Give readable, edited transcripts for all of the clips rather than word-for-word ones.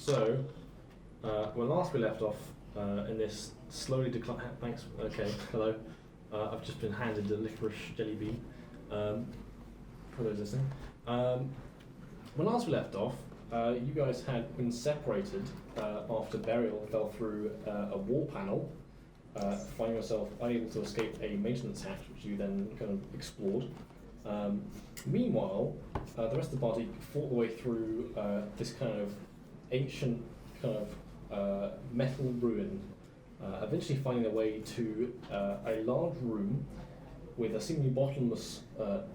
So, when last we left off in this slowly decline. Thanks. Okay. Hello. I've just been handed a licorice jelly bean. For those listening. When last we left off, you guys had been separated after Burial fell through a wall panel, finding yourself unable to escape a maintenance hatch, which you then kind of explored. Meanwhile, the rest of the party fought their way through this kind of ancient kind of metal ruin, eventually finding their way to a large room with a seemingly bottomless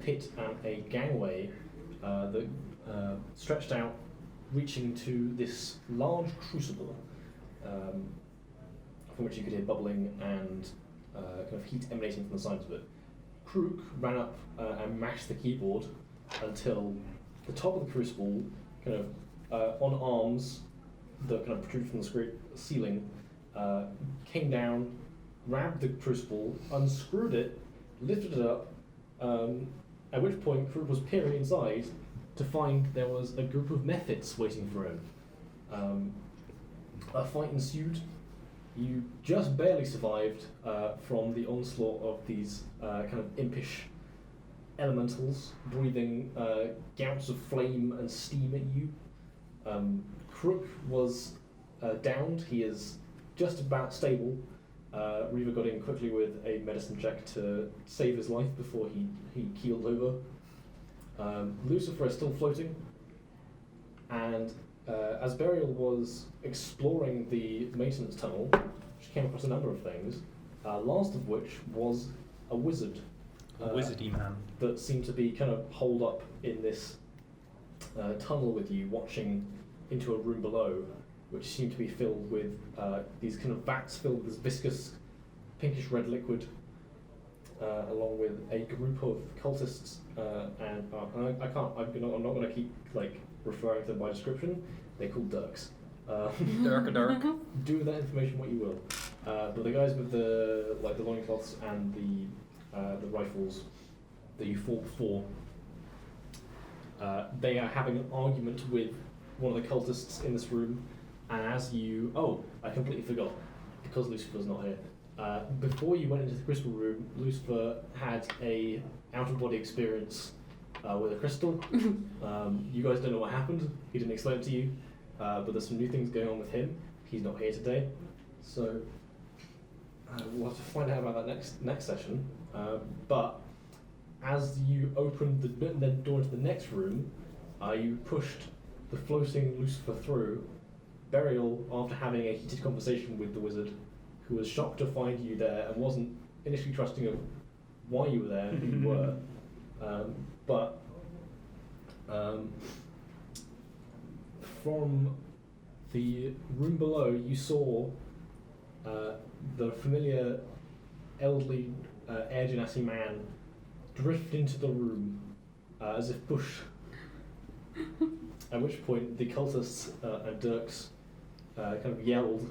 pit and a gangway that stretched out, reaching to this large crucible, from which you could hear bubbling and kind of heat emanating from the sides of it. Krook ran up and mashed the keyboard until the top of the crucible, kind of on arms that kind of protrude from the ceiling, came down, grabbed the crucible, unscrewed it, lifted it up, at which point Krook was peering inside to find there was a group of methods waiting for him. A fight ensued. You just barely survived from the onslaught of these kind of impish elementals, breathing gouts of flame and steam at you. Krook was downed. He is just about stable. Reaver got in quickly with a medicine check to save his life before he keeled over. Lucifer is still floating, and as Burial was exploring the maintenance tunnel, she came across a number of things, last of which was a wizard. A wizardy man. That seemed to be kind of holed up in this tunnel with you, watching into a room below, which seemed to be filled with these kind of vats filled with this viscous pinkish red liquid, along with a group of cultists, and I'm not going to keep like referring to them by description. They're called Dirks. Dirk. Do with that information what you will. But the guys with the loincloths and the rifles that you fought before, they are having an argument with one of the cultists in this room. And as you, I completely forgot, because Lucifer's not here. Before you went into the crystal room, Lucifer had a out-of-body experience with a crystal. You guys don't know what happened. He didn't explain it to you. But there's some new things going on with him. He's not here today, so we'll have to find out about that next session. But as you opened the door into the next room, you pushed the floating Lucifer through. Burial, after having a heated conversation with the wizard, who was shocked to find you there and wasn't initially trusting of why you were there and who you were, but from the room below you saw the familiar elderly Air Genasi man drift into the room as if pushed, at which point the cultists and Dirks kind of yelled,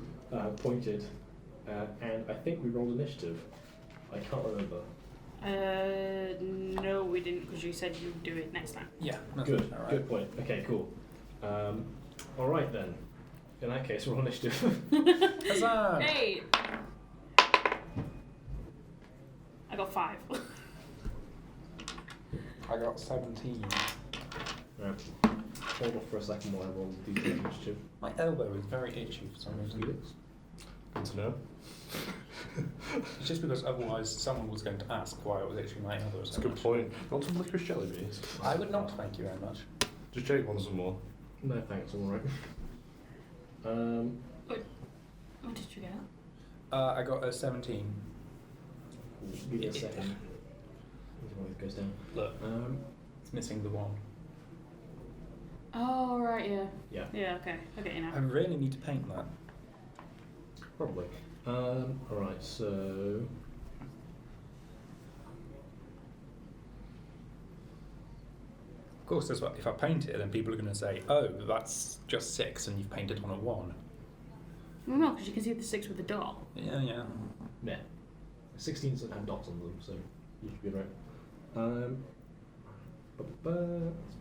pointed, and I think we rolled initiative. I can't remember. No, we didn't, because you said you'd do it next time. Yeah. Good. All right. Good point. Okay, cool. All right then. In that case, roll initiative. Huzzah! Hey! I got 5. I got 17. Right. Hold off for a second while I roll the initiative. My elbow is very itchy for some reason. Good to know. It's just because otherwise someone was going to ask why I was itching my elbow so That's a good much. point. Want some licorice jelly beans? I would not, thank you very much. Just Jake wants some more. No thanks, alright. What did you get? I got a 17. Give me a second. It goes down. Look, it's missing the 1. Oh, right, yeah. Yeah. Yeah, okay. I get you now. I really need to paint that. Probably. Alright, so... Of course, that's what, if I paint it, then people are going to say, oh, that's just 6 and you've painted on a 1. Well, no, because you can see the 6 with the dot. Yeah. Yeah. 16s that have dots on them, so you should be right.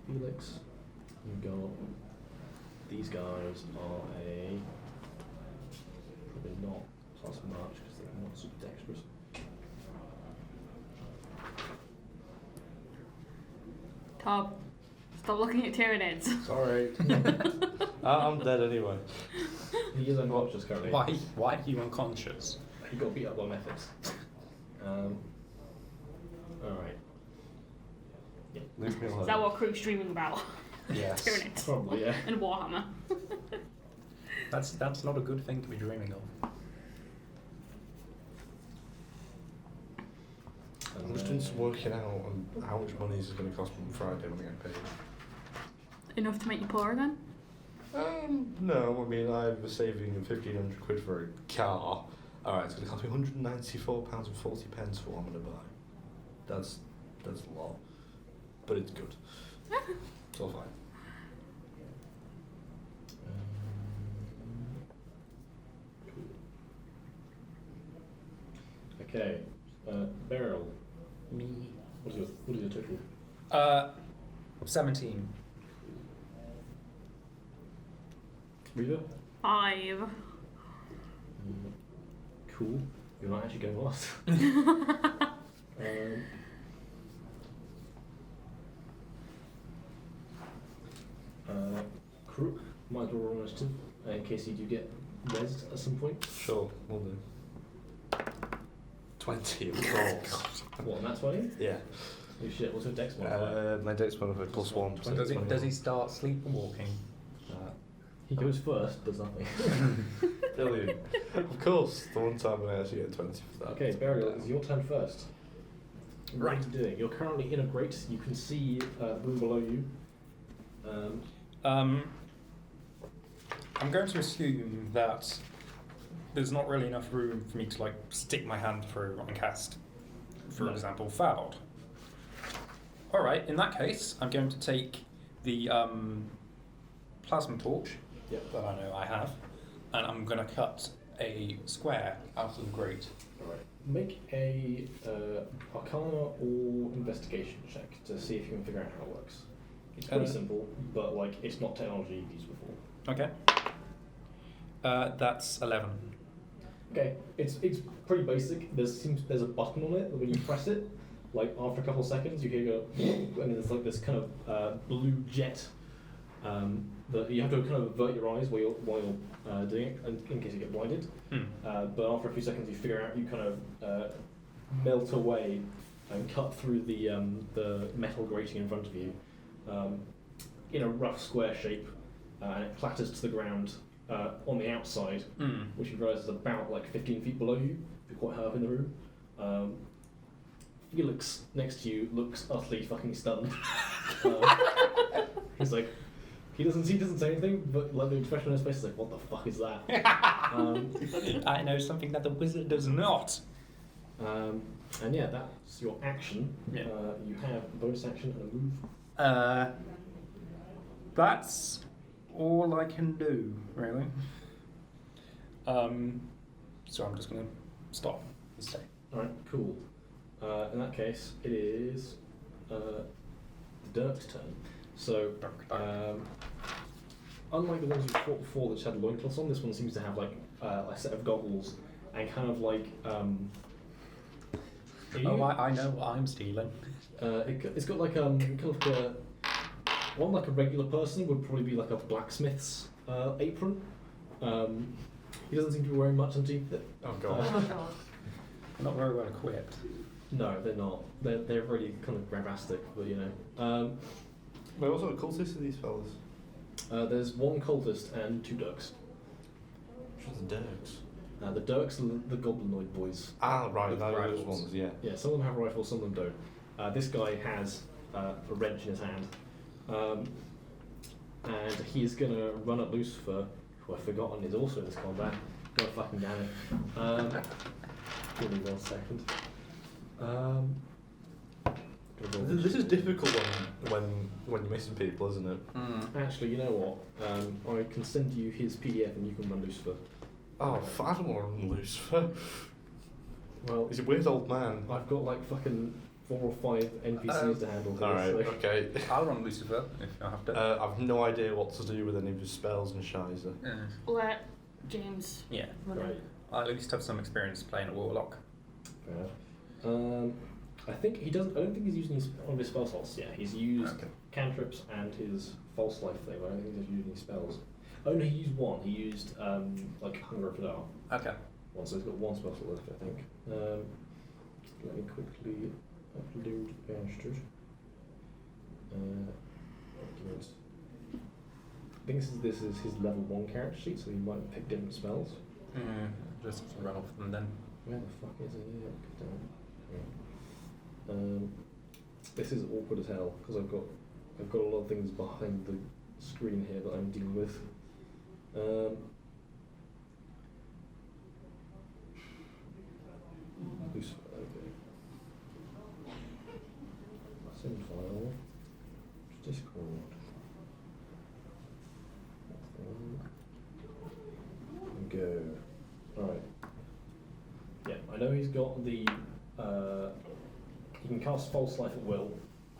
Felix. You got these guys are a probably not class march because they're not super dexterous. Tom, stop looking at Tyranids. Sorry. I'm dead anyway. He is unconscious currently. Why are you unconscious? He got beat up by methods. Alright. Leave me alone. Is that what Crook's dreaming about? Yes. Tyranids. Probably, yeah. And Warhammer. That's not a good thing to be dreaming of. I'm just doing some working out on how much money this is going to cost me on Friday when I get paid. Enough to make you poorer then? No, I mean, I was saving £1,500 for a car. Alright, it's going to cost me £194.40 for what I'm going to buy. That's a lot. But it's good. It's all fine. Okay. Beryl, Me. what is your total? 17. Reva? 5. Cool. You're not actually going last. Crook, might as well roll initiative in case you do get rezzed at some point. Sure, we'll do. 20, of course. What, and that's 20? Yeah. Oh shit, what's your dex modifier? My dex modifier +1. So does he start sleepwalking? He goes first, does nothing. Brilliant. Of course, the one time when I actually get 20 for that. Okay, Burial, it's your turn first. What Right. are you doing? You're currently in a grate. You can see the room below you. I'm going to assume that there's not really enough room for me to like stick my hand through and cast, for No. example, Fouled. All right, in that case, I'm going to take the plasma torch Yep. that I know I have, and I'm going to cut a square out of the grate. Alright. Make a Arcana or Investigation check to see if you can figure out how it works. It's pretty simple, but like it's not technology you've used before. Okay. That's 11. Okay, it's pretty basic. There's a button on it that when you press it, like after a couple of seconds, you hear go, and there's like this kind of blue jet that you have to kind of avert your eyes while you're doing it, in case you get blinded. But after a few seconds, you figure out you kind of melt away and cut through the metal grating in front of you in a rough square shape, and it clatters to the ground on the outside, which you realise is about like 15 feet below you. You're quite high up in the room. Felix next to you looks utterly fucking stunned. He's like, he doesn't say anything, but like the expression on his face is like, what the fuck is that? I know something that the wizard does not. And yeah, that's your action. Yeah. You have a bonus action and a move. That's all I can do, really. So I'm just going to stop and stay. Alright, cool. In that case, it is the Dirk's turn. So, unlike the ones you fought before that had loincloths on, this one seems to have like a set of goggles and kind of like. I know what I'm stealing. It's got like kind of one like a regular person would probably be like a blacksmith's apron. He doesn't seem to be wearing much underneath it. Oh god. I'm not very well equipped. No, they're not. They're really kind of grabastic, but you know. Wait, what sort of cultists are these fellas? There's one cultist and 2 Dirks. Which one's the Dirks? The Dirks are the goblinoid boys. Ah, right, With those rifles. ones, yeah. Yeah, some of them have rifles, some of them don't. This guy has a wrench in his hand. And he's going to run at Lucifer, who I've forgotten is also in this combat. God fucking damn it. Give me 1 second. This is difficult when you're missing people, isn't it? Actually, you know what? I can send you his PDF and you can run Lucifer. Oh, I don't want to run Lucifer. Well, He's a weird old man. I've got like fucking 4 or 5 NPCs to handle. for Alright, this, so- okay. I'll run Lucifer if I have to. I've no idea what to do with any of his spells and shizer. Let James Yeah, run Right. it. I at least have some experience playing a warlock. Fair enough. I think he doesn't. I don't think he's using one of his spell slots yet. He's used Okay. cantrips and his false life thing. But I don't think he's using any spells. Oh no, he used one. He used like Hunger of Fidel. Okay. One, so he's got one spell slot left, I think. Let me quickly upload bastard. Documents. I think this is his level 1 character sheet, so he might pick different spells. Just run off them then. Where the fuck is it? Yeah, good down. This is awkward as hell because I've got a lot of things behind the screen here that I'm dealing with. Okay. Send file. Discord. Go. Alright. Yeah, I know he's got the. He can cast False Life at will,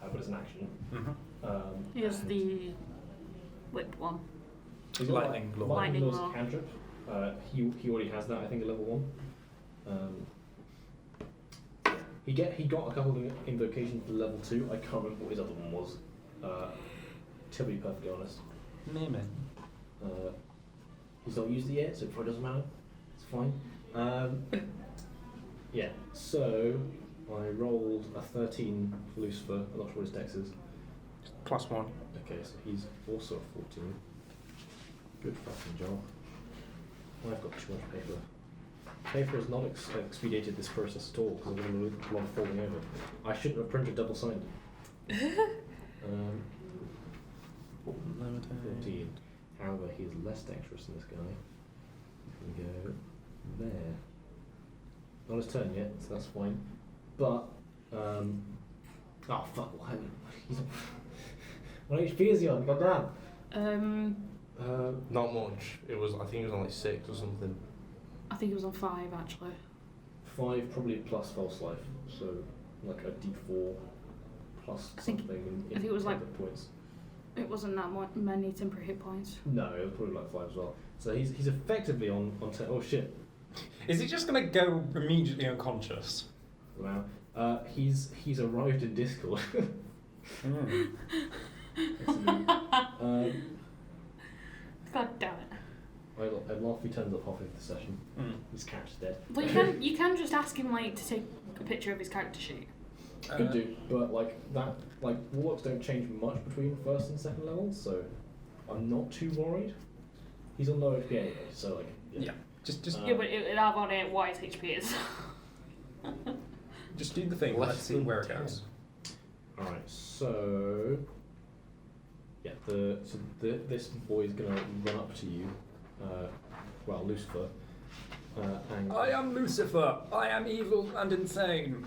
but it's an action. Here's and the whipped one. he's got, Lightning Law. Lightning Law's Lightning Law. cantrip. He already has that, I think, at level 1. He got a couple of invocations to level 2. I can't remember what his other one was. To be perfectly honest. Maybe. He's not used it yet, so it probably doesn't matter. It's fine. Yeah, so I rolled a 13 for Lucifer. I'm not sure what his dex is. +1. Okay, so he's also a 14. Good fucking job. I've got too much paper. Paper has not expedited this process at all because I've got a lot of folding over. I shouldn't have printed double signed. 14. However, he is less dexterous than this guy. We go there. Not his turn yet, so that's fine. But, oh fuck, what HP is he on? Goddamn. Not much. I think it was on like 6 or something. I think it was on 5 actually. 5 probably plus false life, so like a D4 plus I think- something in I think it was like- hit points. It wasn't that many temporary hit points. No, it was probably like 5 as well. So he's effectively on 10. Oh shit! Is he just going to go immediately unconscious? Wow. He's arrived in Discord. God damn it. I laugh if he turns up halfway through the session. His character's dead. But you can just ask him like to take a picture of his character sheet. Could do, but warlocks don't change much between first and second levels, so I'm not too worried. He's on low HP anyway, so like Yeah. Just Yeah, but it'll have on it what his HP is. just do the thing. Let's see where it goes. All right, so yeah, this boy's gonna run up to you, Lucifer, and I am Lucifer. I am evil and insane.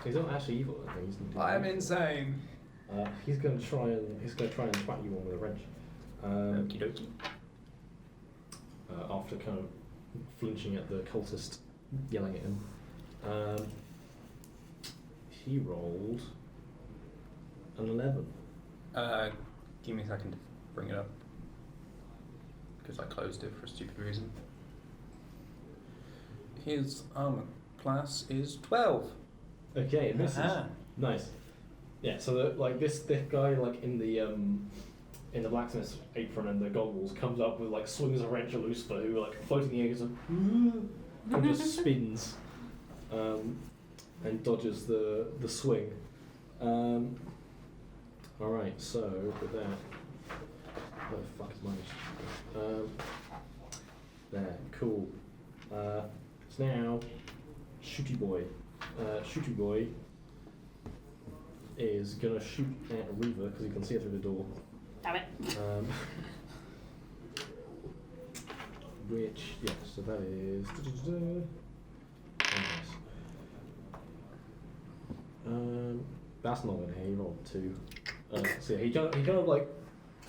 he's not actually evil. I think he's I am insane. He's gonna try and twat you on with a wrench. Okie dokie. After kind of flinching at the cultist yelling at him. He rolled an 11. Give me a second to bring it up. Because I closed it for a stupid reason. His armor class is 12. Okay, it misses. Aha. Nice. Yeah, so this guy in the blacksmith's apron and the goggles comes up with swings a wrench at Lucifer, who floating in the air goes and just spins and dodges the swing. All right, so with that, where the fuck is mine? There, cool. So now, Shooty Boy. Shooty Boy is gonna shoot at Reaver because he can see her through the door. Damn it. Which, yeah, so that is. That's not gonna hit. He rolled 2. So yeah, he kind of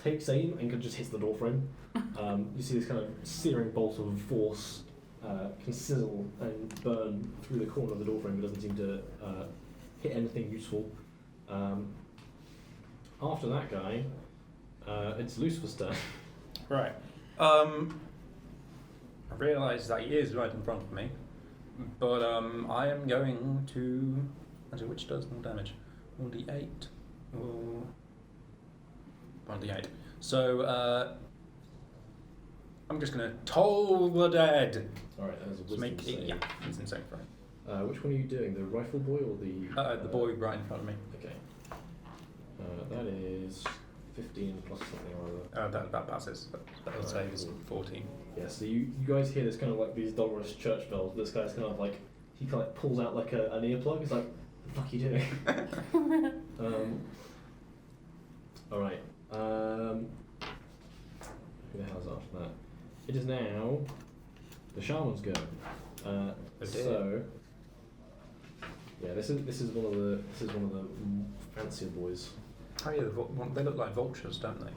takes aim and just hits the door frame. You see this kind of searing bolt of force can sizzle and burn through the corner of the door frame, but doesn't seem to hit anything useful. After that guy, it's Lucifer's turn. Right. I realise that he is right in front of me, but I am going to. Actually, which does more damage? 1d8 or 1d8. So I'm just going to toll the dead. All right, that was a To wisdom make save. it, yeah, it's insane for him. Which one are you doing? The rifle boy or the? The boy right in front of me. Okay. That is 15 plus something or other. That passes. That will save is 14. Yeah. So you guys hear this kind of like these dolorous church bells. This guy's kind of like he kind of like pulls out like an earplug. He's like, "What the fuck are you doing?" All right. Who the hell's after that? It is now the shaman's go. So yeah, this is one of the fancier boys. Oh yeah, they look like vultures, don't they?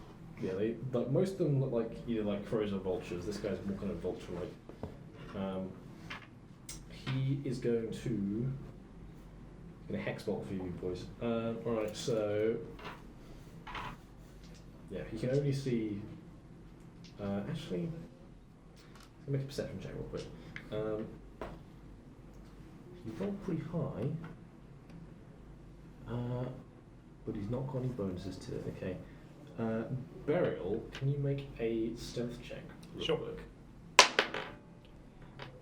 Yeah, they like most of them look like either like crows or vultures. This guy's more kind of vulture-like. He is going to hexbolt for you boys. All right, so yeah, he can only see. Actually, let's make a perception check real quick. He rolled pretty high, but he's not got any bonuses to it. Okay. Burial, can you make a stealth check? Real Sure. quick?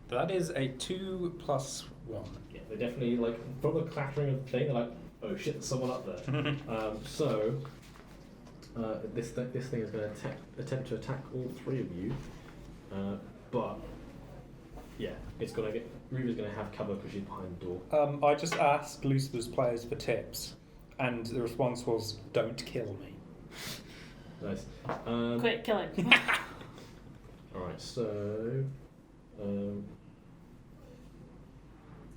That is a 2 plus 1. Yeah, they definitely like from the clattering of the thing. They're like, oh shit, there's someone up there. So this thing is going to attempt to attack all three of you, but yeah, it's gonna get. Reva's going to have cover because she's behind the door. I just asked Lucifer's players for tips, and the response was, "Don't kill me." Nice. Quick, kill him. All right, so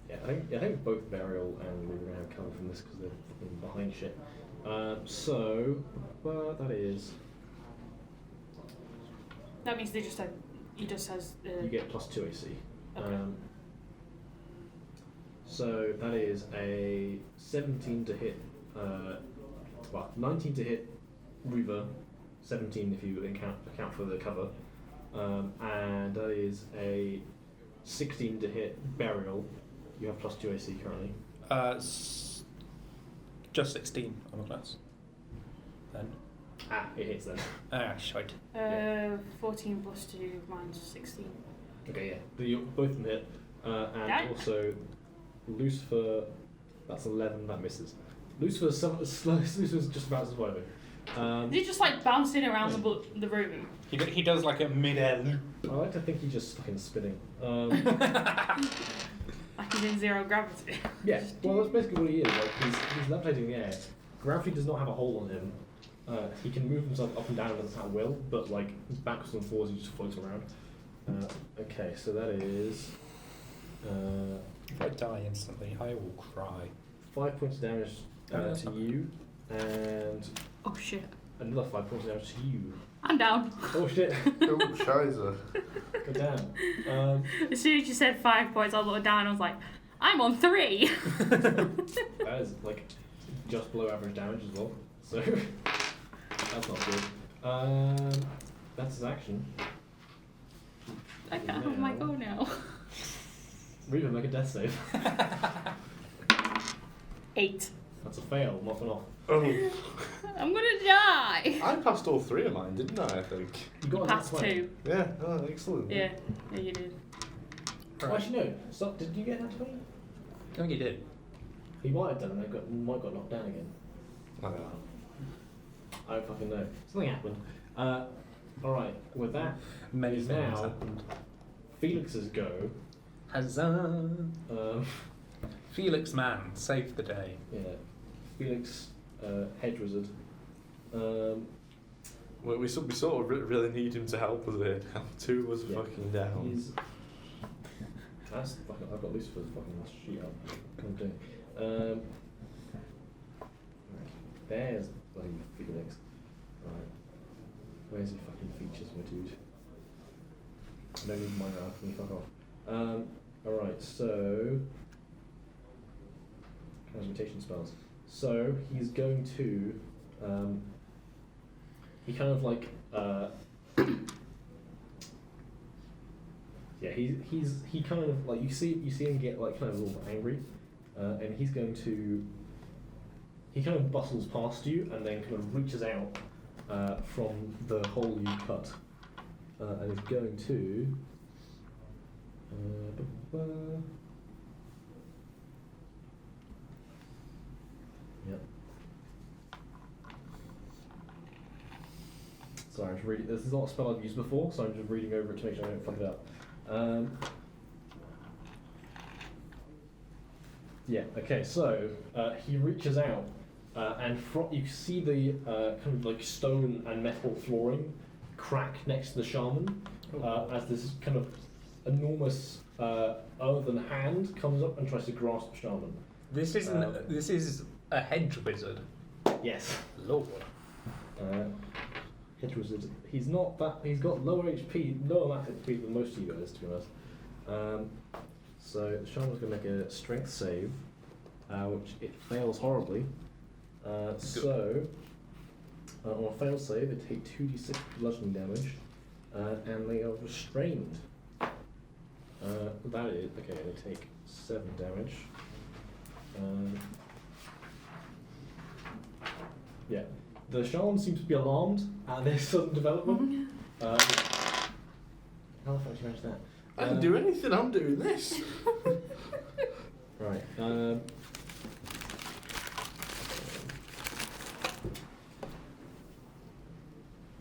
yeah, I think both Burial and Reva are going to have cover from this because they're fucking behind shit. But that is That means they just have. He just has. you get +2 AC. Okay. So that is a 17 to hit. 19 to hit Reva, 17 if you account for the cover, and that is a 16 to hit Burial. You have +2 AC currently. Just 16 on the class. Then. It hits then. Shite. 14 plus 2 minus 16. Okay, yeah. Both of them hit. And Yeah. also, Lucifer, that's 11, that misses. Lucifer's just about surviving. Is he just like bouncing around the room? He does like a mid-air loop. I like to think he's just fucking spinning. Like he's in zero gravity. Yeah, well, that's basically what he is. Like, he's levitating in the air. Gravity does not have a hold on him. He can move himself up and down at will, but like backwards and forwards, he just floats around. Okay, so that is If I die instantly, I will cry. 5 points of damage to you, and Oh shit. another 5 points of damage to you. I'm down. Oh shit! Oh, Shizer. Go down. As soon as you said 5 points, I looked down and I was like, I'm on 3. That is like just below average damage as well. So that's not good. That's his action. I can't have my go now. Reva, make a death save. 8. That's a fail, not an off. Oh, I'm gonna die. I passed all three of mine, didn't I think? You got a Past nat 20. 2. Yeah, oh, excellent. Yeah, you did. Oh, actually, no. Stop. Did you get a nat 20? I think he did. He might have done, and then might got knocked down again. I don't know. I don't fucking know. Something happened. Alright, with that, Many is things now happened. Felix's go. Huzzah! Um, Felix man, save the day. yeah. Felix, hedge wizard. We sort of really need him to help us here. Two was Yeah. fucking down. He's. That's fucking. I've got Lucifer's fucking sheet up. Can't do it. There's bloody Felix. Right. Where's your fucking features, my dude? No need mine now. Can you fuck off? Alright, so. transmutation spells. So he's going to, he kind of like, yeah, he kind of like you see him get like kind of a little bit angry, and he's going to, he kind of bustles past you and then kind of reaches out from the hole you cut, and is going to. Yep. Sorry, I'm just reading. This is not a spell I've used before, so I'm just reading over it to make sure I don't fuck it up. Yeah. Okay. So he reaches out, and you see the kind of like stone and metal flooring crack next to the shaman, as this kind of enormous earthen hand comes up and tries to grasp shaman. This isn't. This is a hedge wizard. Yes. Lord. Hedge wizard. He's not that. He's got lower HP, lower max HP than most of you guys, to be honest. So shaman's going to make a strength save, which it fails horribly. So on a fail save, they take 2d6 bludgeoning damage, and they are restrained. That is okay. They take 7 damage. Yeah, the shaman seems to be alarmed at this sudden development. How the fuck did you manage that? I didn't do anything, I'm doing this. Right.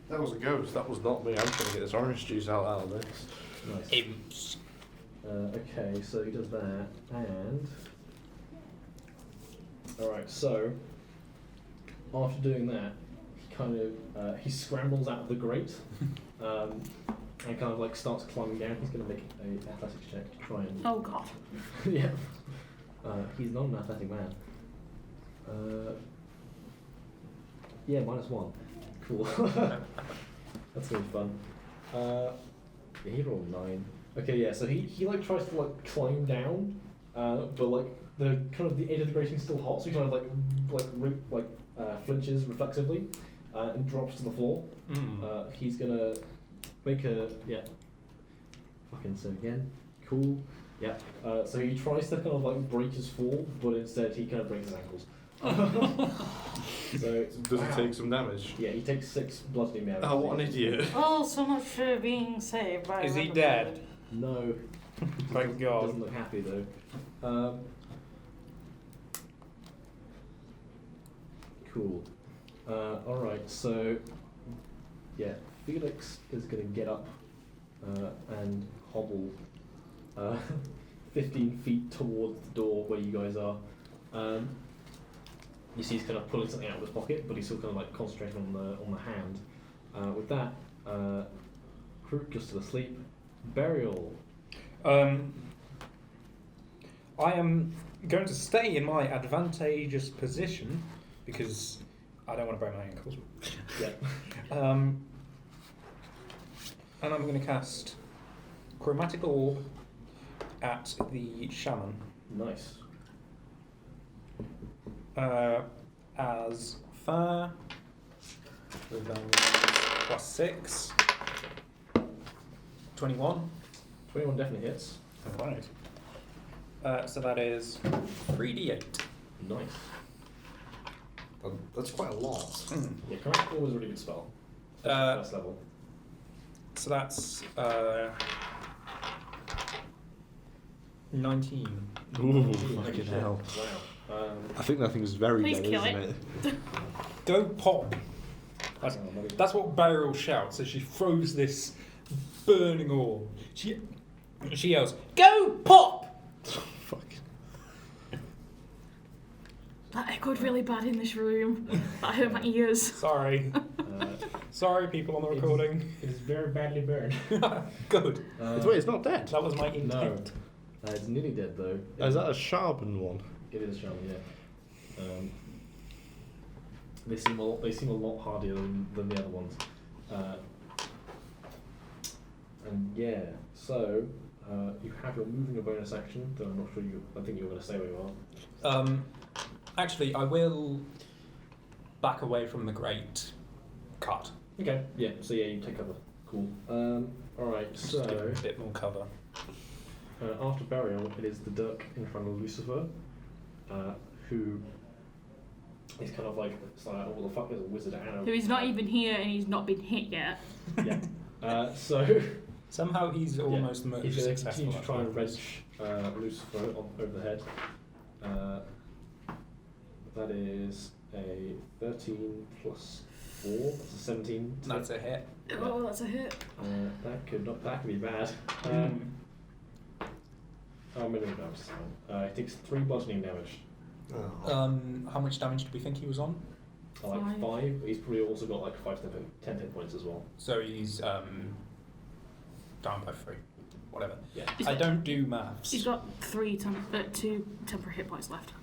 That was a ghost, that was not me. I'm trying to get this orange juice out of this. Nice. Imps. Okay, so he does that, and all right. So after doing that, he kind of he scrambles out of the grate, and kind of like starts climbing down. He's going to make an athletics check to try and. Oh god. Yeah. He's not an athletic man. Yeah, -1. Cool. That's gonna be fun. Yeah, he rolled 9. Okay, yeah. So he like tries to like climb down, but like the kind of the edge of the grating is still hot, so he kind of flinches reflexively, and drops to the floor. He's gonna make a fucking save again. Cool. Yeah. So he tries to kind of like break his fall, but instead he kind of breaks his ankles. So Does he take some damage? Yeah, he takes 6 bludgeoning damage. Oh, what an idiot. Oh, so much for being saved by Is he another dead? bird. No. Thank God. Doesn't look happy though. Cool. Alright, so yeah, Felix is gonna get up and hobble 15 feet towards the door where you guys are. You see he's kind of pulling something out of his pocket, but he's still kind of like concentrating on the hand. With that, Krook goes to sleep. Burial. I am going to stay in my advantageous position because I don't want to break my ankles. Yeah. And I'm going to cast Chromatic Orb at the shaman. Nice. As fire with +6. 21. 21 definitely hits. Alright. So that is 3d8. Nice. That's quite a lot. Yeah, Chromatic Orb is a really good spell. First level. So that's 19. Ooh, Holy fucking shit. hell. Wow. I think that thing's very Please dead, kill isn't it. it? Go pop. That's, maybe- that's what Beryl shouts as she throws this burning orb. She yells, "Go pop!" Fuck. That echoed really bad in this room. That hurt my ears. Sorry. Sorry, people on the recording. It is very badly burned. Good. Wait, it's not dead. That was my No. intent. It's nearly dead though. Is that a sharpened one? It is shaman, yeah. They seem a lot hardier than the other ones. And yeah, so you have your moving a bonus action, though I'm not sure I think you're going to stay where you are. Actually, I will back away from the great cut. Okay. Yeah. So yeah, you take cover. Cool. All right. Just So to give him a bit more cover. after burial, it is the Dirk in front of Lucifer, who is kind of like, it's like, oh, well, the fuck is a wizard and So he's not even here and he's not been hit yet. yeah. So Somehow he's almost the most he's going to successful. continue to try and at wrench Lucifer over the head. That is a 13 plus 4. That's a 17. to That's hit. a hit. Oh, that's a hit. That could be bad. Oh, minimum damage. Is fine. He takes 3 bludgeoning damage. Oh. How much damage do we think he was on? Like 5. 5. He's probably also got like 5 to 10 hit points as well. So he's down by 3. Whatever. Yeah. He's I got- don't do maths. He's got 2 temporary hit points left.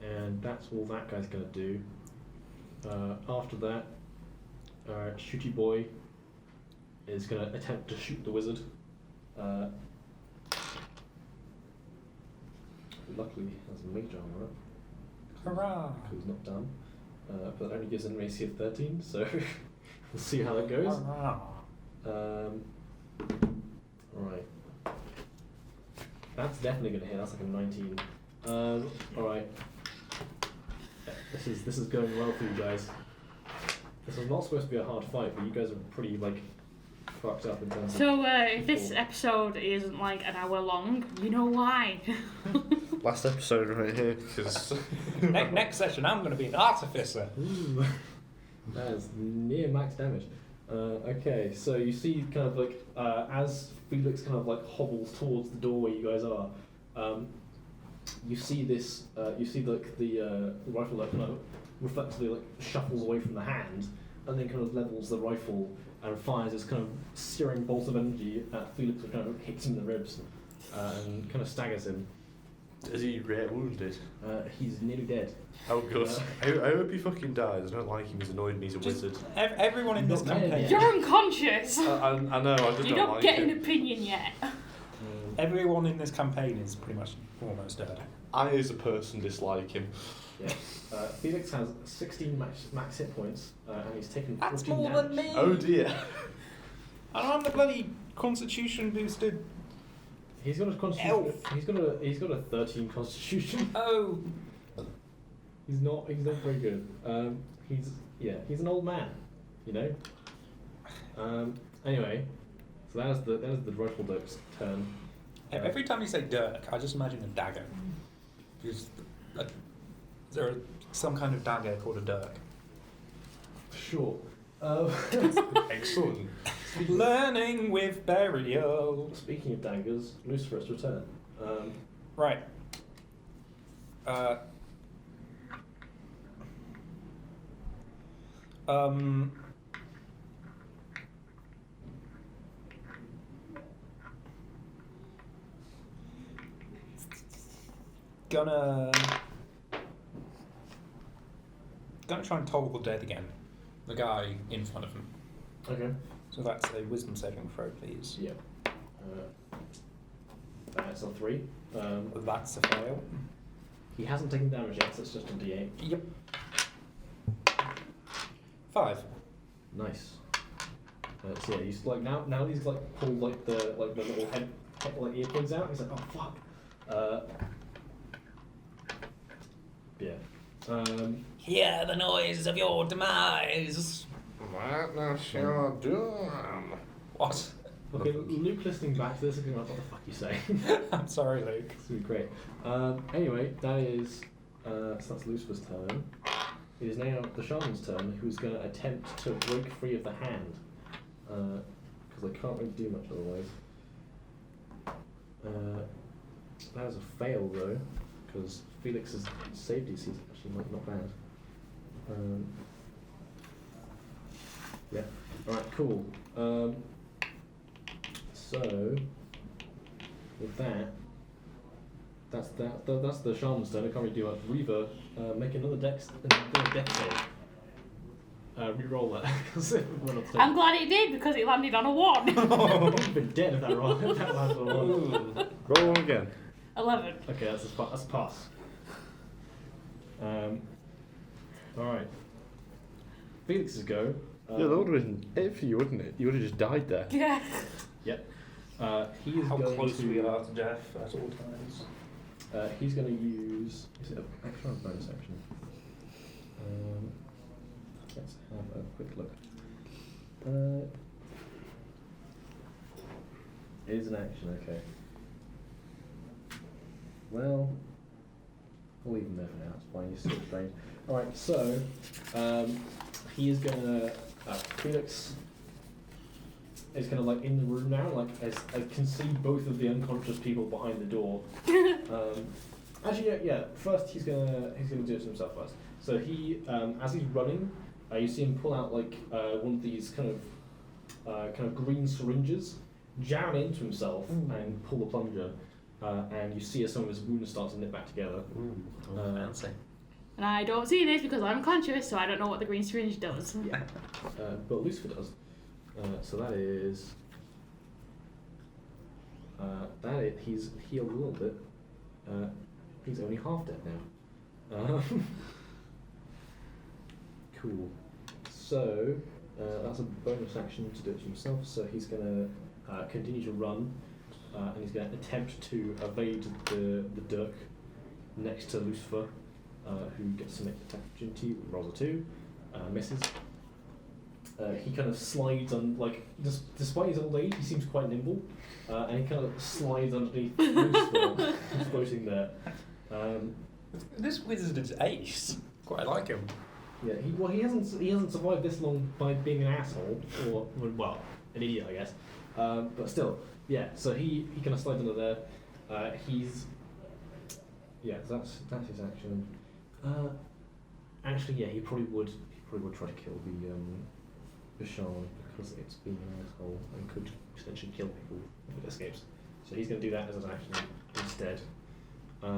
And that's all that guy's gonna do. After that, Shooty Boy is gonna attempt to shoot the wizard. Luckily, he has major armor up, Hurrah! so he's not done. But that only gives an AC of 13, so we'll see how that goes. Hurrah! Alright. That's definitely gonna hit. That's like a 19. Alright. This is going well for you guys. This was not supposed to be a hard fight, but you guys are pretty like fucked up in terms of. So if this people. episode isn't like an hour long, you know why. Last episode right here, because Next session, I'm going to be an artificer. Ooh. That is near max damage. Okay, so you see kind of like as Felix kind of like hobbles towards the door where you guys are, you see this. You see like the rifle that kind of reflexively like shuffles away from the hand, and then kind of levels the rifle and fires this kind of searing bolt of energy at Felix, which kind of hits him in the ribs and kind of staggers him. is he rare wounded? He's nearly dead. Oh good. I hope he fucking dies. I don't like him. He's annoyed and he's a wizard. Everyone in this Not dead campaign. yet. You're unconscious. I know. I just You don't don't like get him. an opinion yet. Everyone in this campaign is pretty much almost dead. I, as a person, dislike him. Yeah. Felix has 16 max hit points, and he's taken 14 That's more damage. than me. Oh dear. And I'm the bloody Constitution boosted. He's got a constitution. Elf. He's got a 13 constitution. Oh. He's not very good. He's an old man, you know. Anyway, so that is the rifle Dirk's turn. Every time you say Dirk, I just imagine a dagger. Because there are some kind of dagger called a Dirk. Sure. Excellent. Learning with burial. Speaking of daggers, Lucifer's return. Right. Gonna try and toggle dead again. The guy in front of him. Okay. So that's a wisdom saving throw, please. Yeah. That's a 3. That's a fail. He hasn't taken damage yet, so it's just a D8. Yep. 5. Nice. So yeah, he's like now he's like pulled like the little head like ear plugs out. He's like, oh fuck. Yeah. Hear the noise of your demise. What shall do? What? Okay, Luke listening back to this is going to be like, what the fuck you say? I'm sorry, Luke. It's going to be great. Anyway, that is so that's Lucifer's turn. It is now the shaman's turn, who's going to attempt to break free of the hand, because I can't really do much otherwise. That is a fail though, because Felix's save DC is actually not bad. Yeah. All right. Cool. So with that, that's the shaman's turn. I can't really do much. Reaver, make another dex save. Reroll that. 'cause it went up to- I'm glad it did because it landed on a 1. I've been dead if that landed on a 1. Roll on again. 11. Okay, that's a pass. Alright. Felix's go. Yeah, that would have been it for you, wouldn't it? You would have just died there. Yeah. Yep. He is How going close to. we are to death at all times. He's going to use. Is it an action or a bonus action? Let's have a quick look. It is an action, okay. Well, we'll leave him there for now. It's fine. He's still strange. All right. So he is going to. Felix is kind of like in the room now. Like as I can see both of the unconscious people behind the door. Actually, yeah. First, he's gonna do it to himself first. So he, as he's running, you see him pull out like one of these kind of green syringes, jam it into himself, and pull the plunger. And you see as some of his wounds start to knit back together. Fancy. And I don't see this because I'm conscious, so I don't know what the green syringe does. Yeah. But Lucifer does. So that is. He's healed a little bit. He's only half dead now. Cool. So that's a bonus action to do it to himself. So he's going to continue to run, and he's going to attempt to evade the Dirk next to Lucifer, who gets some attack opportunity. Rolls a 2, misses. He kind of slides on, like, despite his old age, he seems quite nimble, and he kind of slides underneath Lucifer, who's floating there. This wizard is ace. Quite like him. Yeah, he hasn't survived this long by being an asshole, or well, an idiot, I guess. But still, yeah. So he kind of slides under there. So that's his action. Actually, yeah, he probably would try to kill the shaman because it's being an asshole and could potentially kill people if it escapes. So he's going to do that as an action instead. That's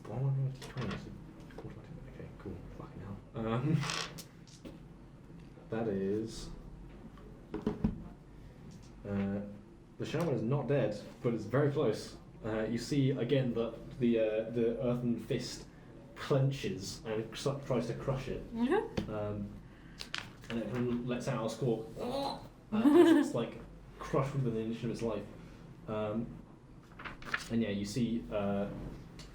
the one I'm going to try. Okay, cool. Fucking hell. That is. The shaman is not dead, but it's very close. You see again that the earthen fist clenches and tries to crush it. And it lets out a squawk. It's like crushed within an inch of its life. And yeah, you see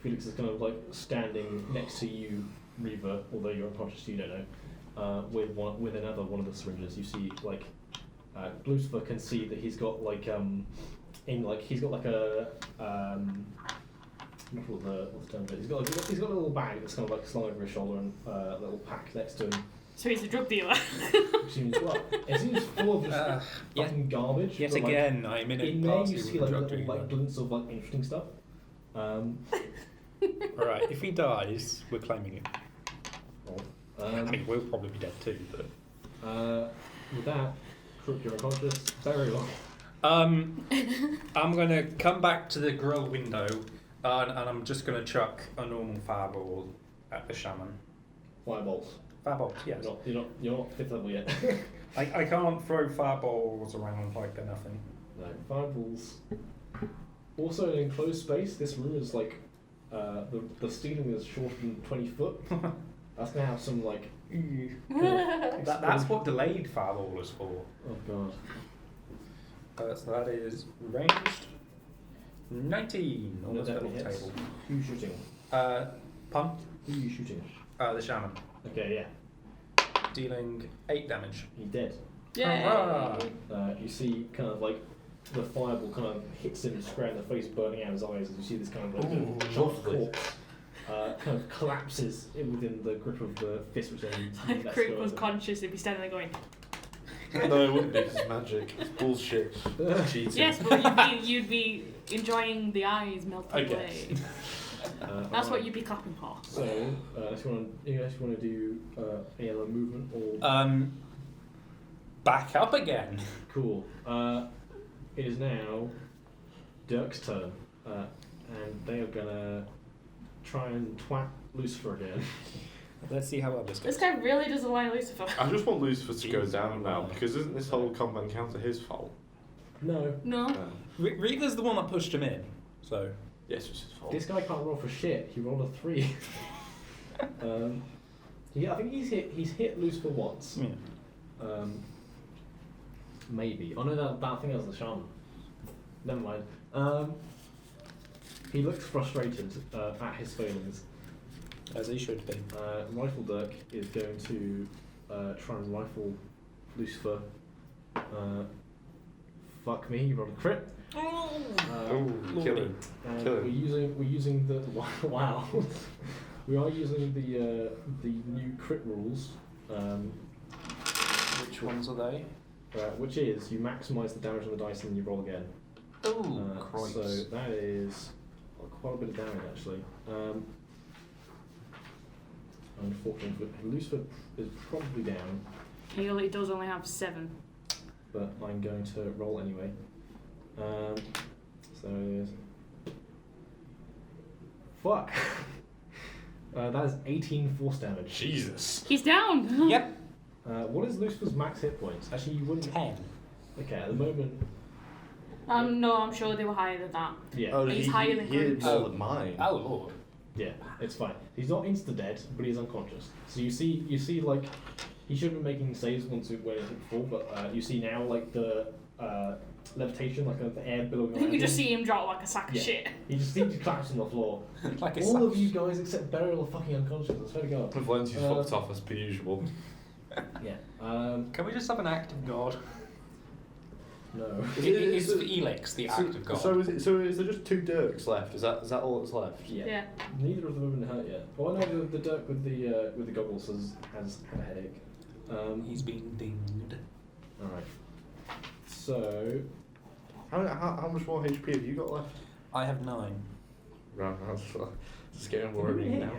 Felix is kind of like standing next to you, Reaver, although you're unconscious, you don't know, with another one of the syringes. You see like Lucifer can see that he's got like he's got like a not what the term is. He's got a little bag that's kind of like slung over his shoulder and a little pack next to him. So he's a drug dealer. It seems full of just fucking garbage. Yet but, like, again, I'm in in a there party you with see a like drug little dealer. like glints of like interesting stuff. Alright, if he dies, we're claiming him. I mean, we'll probably be dead too, but... with that, Crook, you're unconscious. Very well. I'm going to come back to the grill window and I'm just going to chuck a normal fireball at the shaman. Fireballs. Fireballs, yes. You're not 5th level yet. I can't throw fireballs around like they're nothing. No, fireballs. Also, in an enclosed space, this room is like the ceiling is shorter than 20 foot. That's gonna have some like. That's what delayed fireball is for. Oh god. So that is ranged 19 on the spell table. Who you shooting? Pun? Who are you shooting? The shaman. Okay, yeah. Dealing 8 damage. He's dead. Hurrah! You see kind of like the fireball kind of hits him square in the face, burning out his eyes, as you see this kind of like sharp corpse kind of collapses within the grip of the fist, which then If Crook was conscious, he'd be standing there going, No, it wouldn't be, 'cause it's magic. It's bullshit. Cheating. yes, but you'd be enjoying the eyes melting Okay. away. That's what you'd be clapping for. So, if you want to do any other movement or Back up again. cool. It is now Dirk's turn, and they are gonna try and twat Lucifer again. Let's see how well this goes. This guy really doesn't like Lucifer. I just want Lucifer to go Jesus. down now, because isn't this whole combat encounter his fault? No. No. Reaver's the one that pushed him in. So, Yes, it's his fault. This guy can't roll for shit. He rolled a 3. I think he's hit Lucifer once. yeah. Maybe. Oh no, that thing was the shaman. Never mind. He looks frustrated at his failings. As he should be. Rifle Dirk is going to try and rifle Lucifer. Fuck me, he rolled a crit. Kill him. And Kill him. we're using the wow. We are using the new crit rules. Which ones are they? Which is you maximise the damage on the dice and then you roll again. Oh, Christ. So that is quite a bit of damage actually. Unfortunately, Lucifer is probably down, He does only have 7. but I'm going to roll anyway. So it is. Fuck. That is 18 force damage. Jesus. He's down. Yep. What is Lucifer's max hit points? Actually, you wouldn't. 10. Okay, at the moment. No, I'm sure they were higher than that. Yeah. Oh, He's higher than he had Groot. more than mine. Oh, Lord. Yeah, it's fine. He's not insta dead, but he's unconscious. So you see like he should have been making saves once it went into full, but you see now like the levitation, like the air billowing around. You just him. see him drop like a sack of Yeah. shit. He just seems to collapse on the floor. Like a All of sack. you guys except Beryl are fucking unconscious. I swear to God. Valenti's fucked off as per usual. Yeah. Can we just have an act of God? No. Is Felix the act of God? So is there just 2 Dirks left? Is that all that's left? Yeah. Neither of them have been hurt yet. Well, I know the Dirk with the goggles has had a headache. He's been dinged. All right. So How much more HP have you got left? I have 9. Right, that's getting Have you been worrying hit now.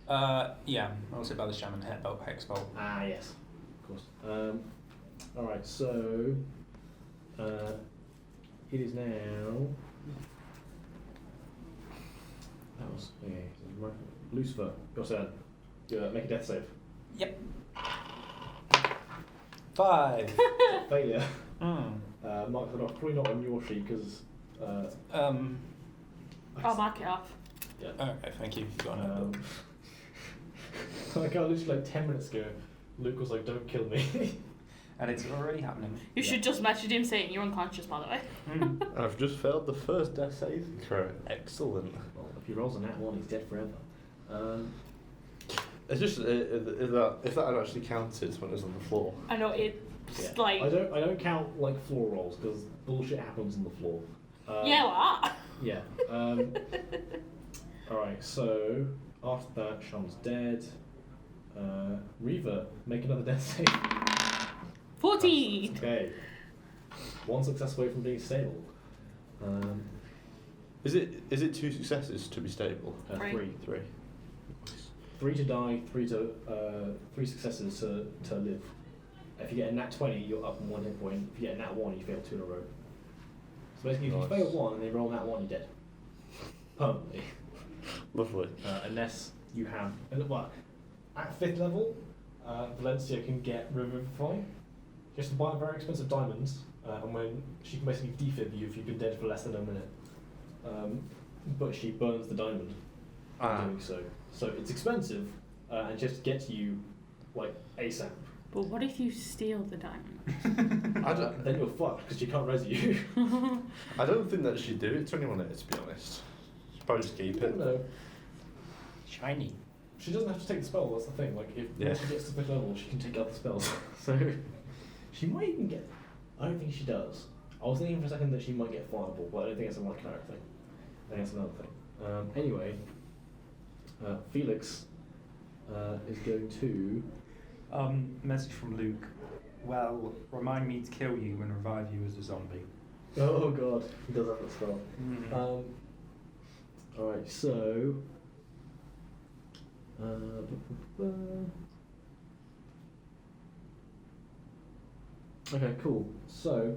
yet? Yeah. I was hit by the shaman head bolt hex bolt. Ah, yes, of course. All right, so it is now. That was Lucifer. Your turn. Make a death save. Yep. 5. Failure. Mm. Mark that off. Probably not on your sheet because. I'll mark it off. Yeah. Okay, thank you. You got a notebook. Like I literally like 10 minutes ago, Luke was like, "Don't kill me." And it's already happening. You should just message him saying you're unconscious, by the way. Mm. I've just failed the first death save. Excellent. Well, if he rolls a nat 1, he's dead forever. It's just if that had actually counted when it was on the floor. I know it's Yeah. like. I don't count like floor rolls because bullshit happens on the floor. Yeah, what? Yeah. Alright, so after that, Sean's dead. Reaver, make another death save. 14! Okay. One success away from being stable. Is it 2 successes to be stable? Three. 3. 3. 3 to die, 3 successes to live. If you get a nat 20, you're up 1 hit point. If you get a nat 1, you fail 2 in a row. So basically, if you Nice. fail 1 and they roll nat 1, you're dead. Permanently. Lovely. Unless you have. Well, at 5th level, Valencia can get Revivify. She has to buy very expensive diamonds, and when she can basically defib you if you've been dead for less than a minute. But she burns the diamond in doing so. So it's expensive, and just gets you like ASAP. But what if you steal the diamond? Then you're fucked because she can't res you. I don't think that she'd do it to anyone else, to be honest. She'd probably just keep it. No, Shiny. she doesn't have to take the spell. That's the thing. Like if once she gets to 5th level, she can take other spells. So she might even get. I don't think she does. I was thinking for a second that she might get Fireball, but I don't think it's a my character thing. I think it's another thing. Anyway, Felix is going to. Message from Luke. Well, remind me to kill you and revive you as a zombie. Oh god, he does have that spell. Mm. Alright, so. Okay, cool. So,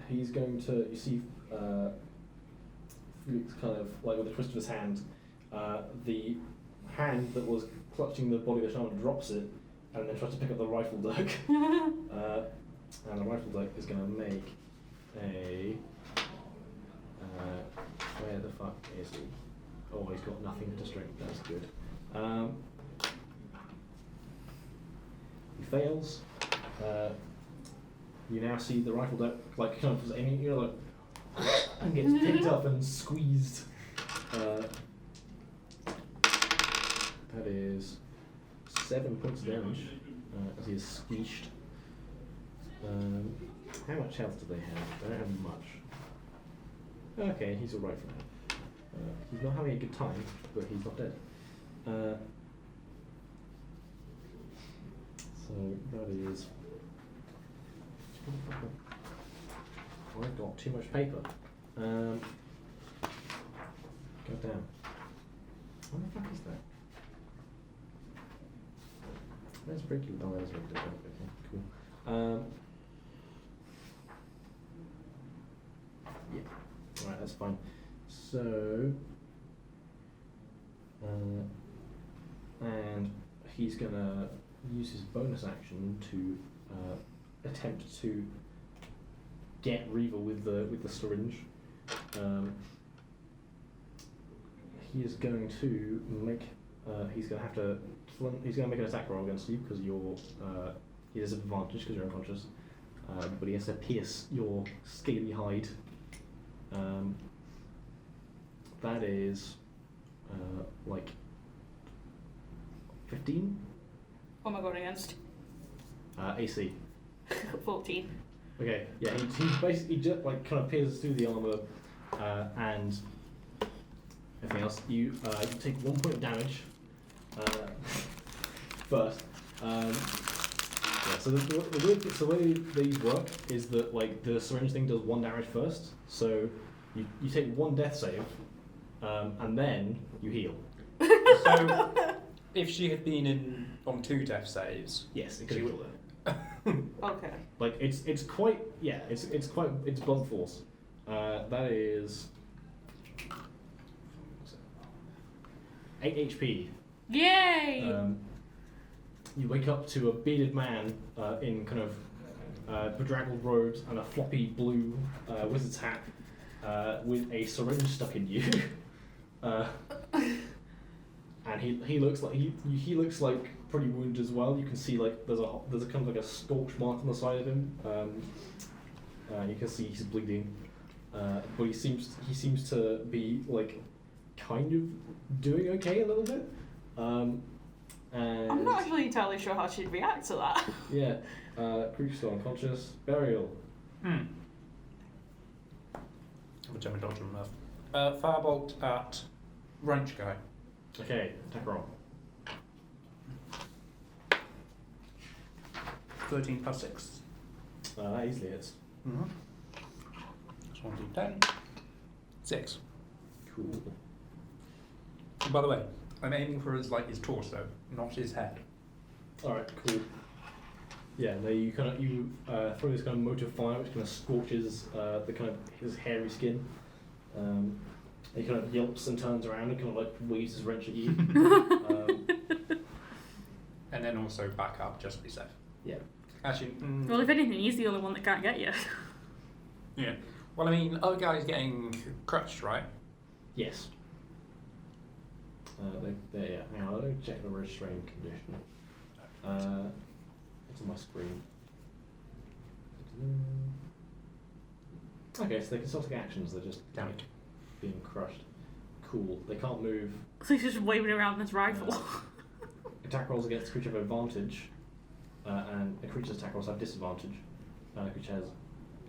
he's going to. You see, Felix kind of like with the twist of his hand, the hand that was clutching the body of the shaman drops it, and then tries to pick up the rifle dirk. And the rifle dirk is going to make a Where the fuck is he? Oh, he's got nothing to strength. That's good. He fails. You now see the rifle like kind of aiming, you know, like, and gets picked up and squeezed. That is 7 points of damage as he is squeezed. How much health do they have? They don't have much. Okay, he's alright for now. He's not having a good time, but he's not dead. So that is. I've got too much paper. God damn. What the fuck is that? That's pretty cute. Oh, that's really good. Okay, cool. Yeah. Alright, that's fine. So, and he's gonna use his bonus action to attempt to get Reva with the syringe. He is going to make. He's going to have to. He's going to make an attack roll against you because you're. He has an advantage because you're unconscious. But he has to pierce your scaly hide. That is like 15. What am I going against? AC. 14. Okay, yeah, he basically just like kind of pierces through the armor and everything else. You take 1 point of damage first. Yeah, so the weird thing, so the way these work is that like the syringe thing does 1 damage first. So you take 1 death save and then you heal. So, if she had been on 2 death saves, Yes, it could she have would. killed her. Okay. Like it's quite it's blunt force. That is 8 HP. Yay! You wake up to a bearded man in kind of bedraggled robes and a floppy blue wizard's hat with a syringe stuck in you. And he looks like he looks like pretty wounded as well. You can see like there's a kind of like a scorch mark on the side of him. You can see he's bleeding, but he seems to be like kind of doing okay a little bit. And I'm not actually entirely sure how she'd react to that. yeah, Creek's still unconscious. Burial. I'm a German dodge on enough. Firebolt at Wrench Guy. Okay, attack roll. 13 plus 6. That easily hits. Mm-hmm. That's 1d10. 6. Cool. And by the way, I'm aiming for his torso, not his head. All right, cool. Yeah, no, you throw this kind of motive fire, which kind of scorches the kind of his hairy skin. He kind of yelps and turns around and kind of like waves his wrench at you. And then also back up just to be safe. Yeah. Actually, Well, if anything, he's the only one that can't get you. yeah. Well, I mean, other guy's getting crushed, right? Yes. Yeah. Hang on, let me check the restrained condition. It's on my screen. Okay, so they can still take actions. They're just Damn it. being crushed. Cool. They can't move. So he's just waving around this rifle. Attack rolls against a creature have advantage, and a creature's attack rolls have disadvantage. And a creature has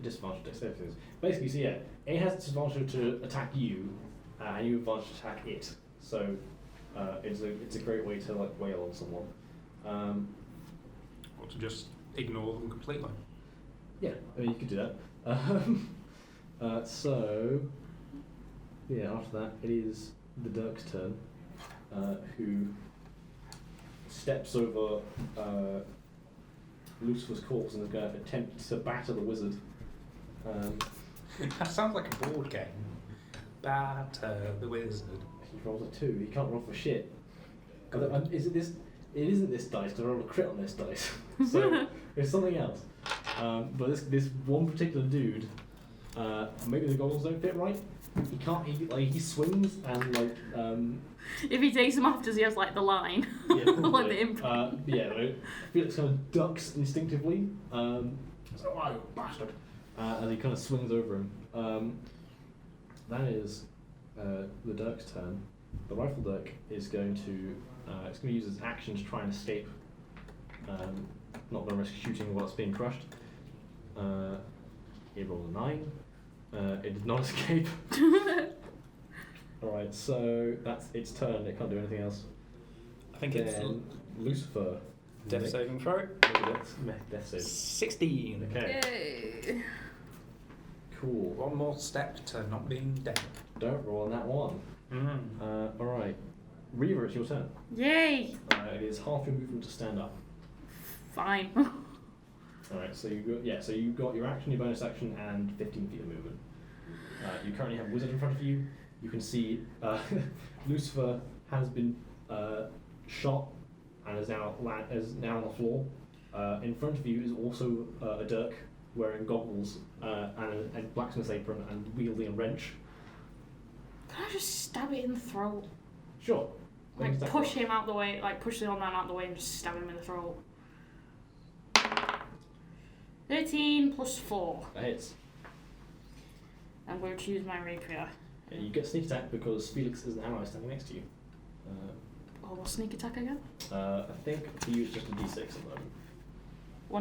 disadvantage dexterity. Basically, so yeah, it has disadvantage to attack you, and you have advantage to attack it. So it's a great way to like wail on someone. Or to just ignore them completely. Yeah, I mean you could do that. So yeah, after that it is the Dirk's turn, who steps over Lucifer's corpse and is going to attempt to batter the wizard. That sounds like a board game. Batter the wizard. He rolls a 2. He can't roll for shit. Is it this? It isn't this dice because I rolled a crit on this dice. So it's something else. But this one particular dude, maybe the goggles don't fit right. he can't. He swings and like If he takes him off, does he have like the line? yeah, like probably. the imp. Yeah, right. Felix kind of ducks instinctively. So, oh, you bastard! As he kind of swings over him. That is the Dirk's turn. The Rifle Dirk is going to it's going to use its action to try and escape. Not going to risk shooting while it's being crushed. It rolled a 9. It did not escape. Alright, so that's its turn. It can't do anything else. I think it's Then Lucifer. death Nick, saving throw. Death save. 16. Okay, Yay. cool. One more step to not being dead. Don't roll on that one. Mm. Alright. Reaver, it's your turn. Yay! It is half your movement to stand up. Fine. Alright, so you've got your action, your bonus action, and 15 feet of movement. You currently have Wizard in front of you. You can see Lucifer has been shot and is now on the floor. In front of you is also a Dirk wearing goggles and a blacksmith's apron and wielding a wrench. Can I just stab it in the throat? Sure. Like push him out the way, like push the old man out the way and just stab him in the throat. 13 plus 4. That hits. I'm going to use my rapier. Yeah, you get sneak attack because Felix is an ally standing next to you. Oh, what's sneak attack again? I think for you it's just a d6 at the moment.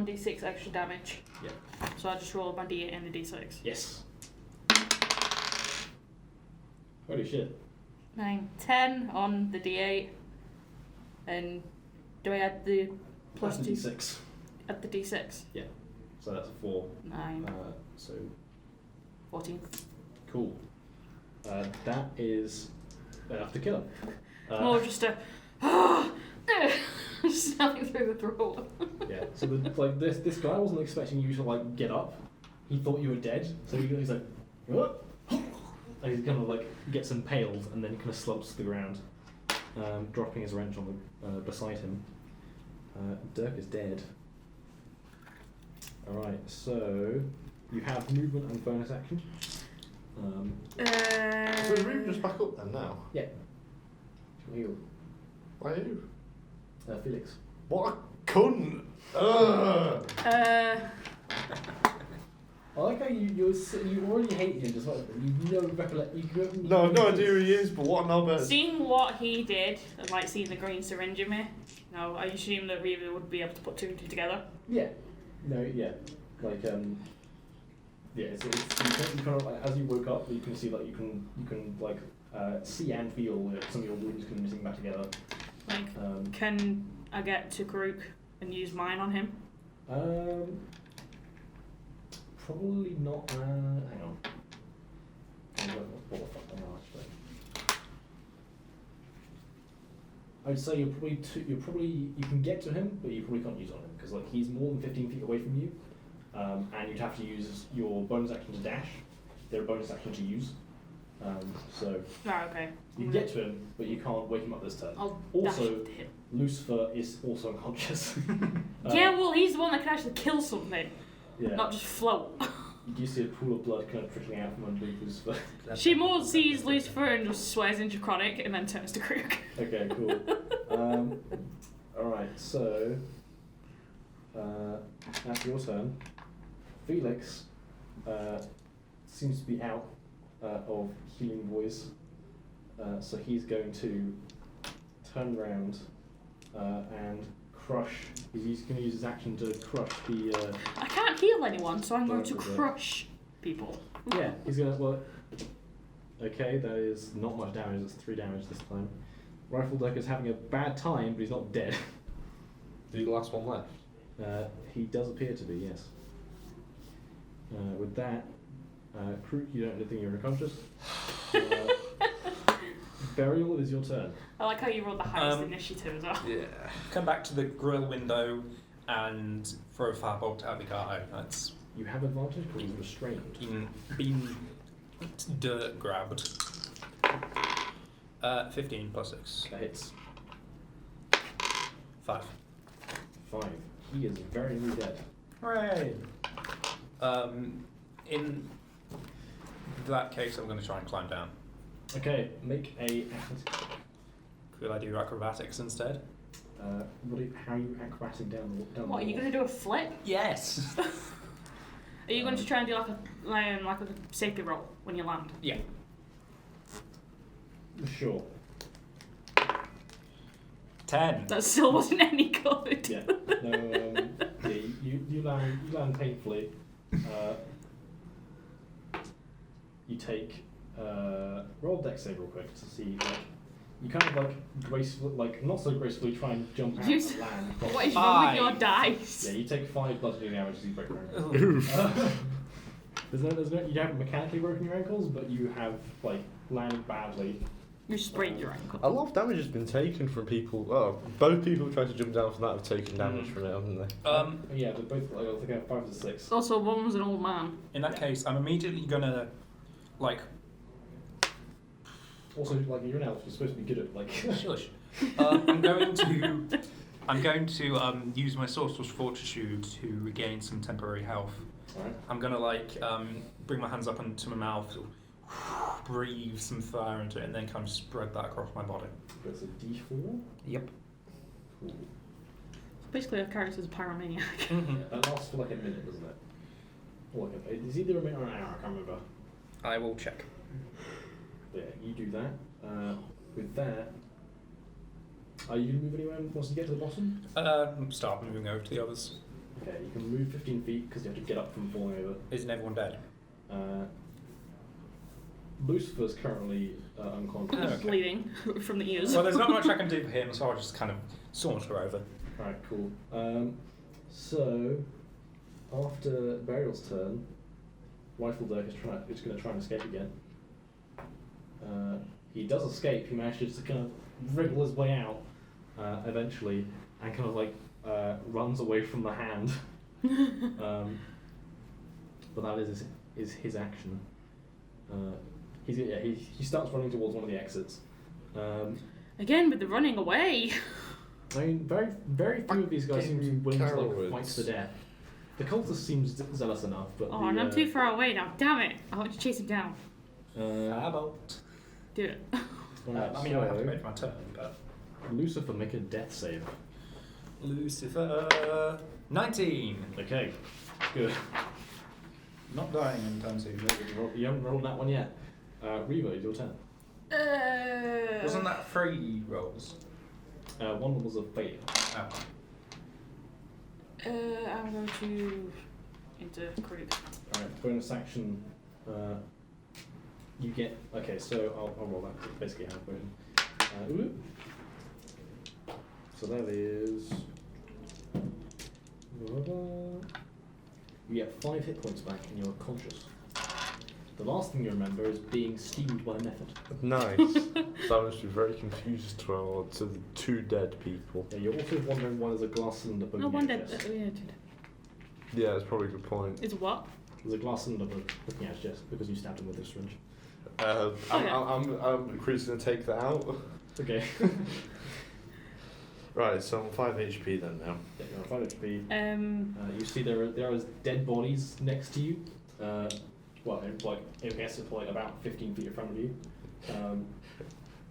1d6 extra damage. Yeah. So I just roll my d8 and a d6. Yes. Holy shit. 9, 10 on the d8. And do I add the plus That's 2? a d6. Add the d6. So that's a 4. 9, So 14. cool. That is enough to kill him. More just a stabbing through the throat. Yeah. So this guy wasn't expecting you to like get up. He thought you were dead. So he's like, what? And he kind of like gets impaled and then kind of slumps to the ground, dropping his wrench on the beside him. Dirk is dead. All right. So you have movement and bonus action. So is Reaver just back up then now? Heal. Why you? Felix. What a cunt! Ugh. I like how you already hate him, just like you know recollect. No, I've no idea who he is, but what an Albert. Seeing what he did, and like seeing the green syringe in me, no, I assume that Reaver would be able to put 2 and 2 together. Yeah. No. Yeah. Like Yeah. It's you kind of like as you woke up, you can see like you can like see and feel some of your wounds kind of missing back together. Like, can I get to Karuk and use mine on him? Probably not. Hang on. What the fuck am I actually? I would say you can get to him, but you probably can't use it on him because like he's more than 15 feet away from you, and you'd have to use your bonus action to dash. They're a bonus action to use. So Okay. you can get to him, but you can't wake him up this turn. I'll Also, dash to him. Lucifer is also unconscious. Yeah, well, he's the one that can actually kill something, Yeah. not just float. You see a pool of blood kind of trickling out from underneath Lucifer. She more sees Lucifer and just swears in Draconic and then turns to Karuk. Okay, cool. Alright, so that's your turn. Felix seems to be out of healing voice, so he's going to turn around and crush. He's going to use his action to crush the. I can't heal anyone, so I'm going to Don't do that. crush people. Yeah, he's going to. Well, okay, that is not much damage. It's 3 damage this time. Rifle Dirk is having a bad time, but he's not dead. Is he the last one left? He does appear to be, yes. With that, Kruk, you don't think you're unconscious. Burial, it is your turn. I like how you rolled the highest initiative as well. Yeah. Come back to the grill window and throw a firebolt out the guy. That's You have advantage because he's restrained. been dirt grabbed. 15 plus 6. That hits. 5. 5. He is very nearly dead. Hooray! In that case, I'm going to try and climb down. Okay, make a athletics. Could I do acrobatics instead? How are you acrobating down the What, are you wall? going to do a flip? Yes. Are you going to try and do like a safety roll when you land? Yeah. Sure. 10. That still wasn't any good. Yeah. No. Yeah. You land painfully. You take roll dex save real quick to see you kind of gracefully, not so gracefully, try and jump out Use- and land. across- What is wrong with your 5. dice? Yeah, you take 5 bludgeoning damage as you break your ankle. Ooh. There's no, you haven't mechanically broken your ankles, but you have landed badly. You sprained your ankle. A lot of damage has been taken from people. Oh, both people who tried to jump down from that have taken damage from it, haven't they? Yeah, they're both I think 5 to 6. Also, one was an old man. In that case, I'm immediately going to, Also, you're an elf, you're supposed to be good at shush. I'm going to use my sorcerer's fortitude to regain some temporary health. Alright. I'm going to bring my hands up into my mouth, breathe some fire into it, and then kind of spread that across my body. That's a D4. Yep. Cool. Basically, our character's a pyromaniac. Mm-hmm. That lasts for a minute, doesn't it? Or it's either a minute or an hour, I can't remember. I will check. But yeah, you do that. With that, are you going to move anywhere once you get to the bottom? Start moving over to the others. Okay, you can move 15 feet because you have to get up from falling over. Isn't everyone dead? Lucifer's currently unconscious. Oh, okay. Bleeding from the ears. Well, there's not much I can do for him, so I'll just kind of saunter over. Alright, cool. So, after Burial's turn, Rifle Dirk is going to try and escape again. He does escape, he manages to kind of wriggle his way out eventually, and kind of runs away from the hand. But that is his action. He starts running towards one of the exits. Again with the running away. I mean, very few of these guys seem to be willing to Cowards. fight to the death. The cultist seems zealous enough, but Oh, and I'm too far away now. Damn it! I want to chase him down. How about? Do it. Alright, I mean, I have to make my turn, but... Lucifer, make a death save. Lucifer... 19! Okay, good. Not dying anytime soon. You haven't rolled that one yet. Reva, it's your turn. Wasn't that 3 rolls? One was a failure. Oh. I'm going to into Krug. Alright, bonus action. You get. Okay, so I'll roll that 'cause it's basically a hand version. So that is. You get 5 hit points back and you're conscious. The last thing you remember is being steamed by a method. Nice. So I must be very confused to the 2 dead people. Yeah, you're also wondering why there's a glass cylinder poking No, out one your dead. chest. Yeah, that's probably a good point. It's what? There's a glass cylinder looking at his chest because you stabbed him with a syringe. I'm Chris gonna take that out. Okay. Right, so I'm 5 HP then now. Yeah, you're on 5 HP. You see there are dead bodies next to you. I guess it's about 15 feet in front of you.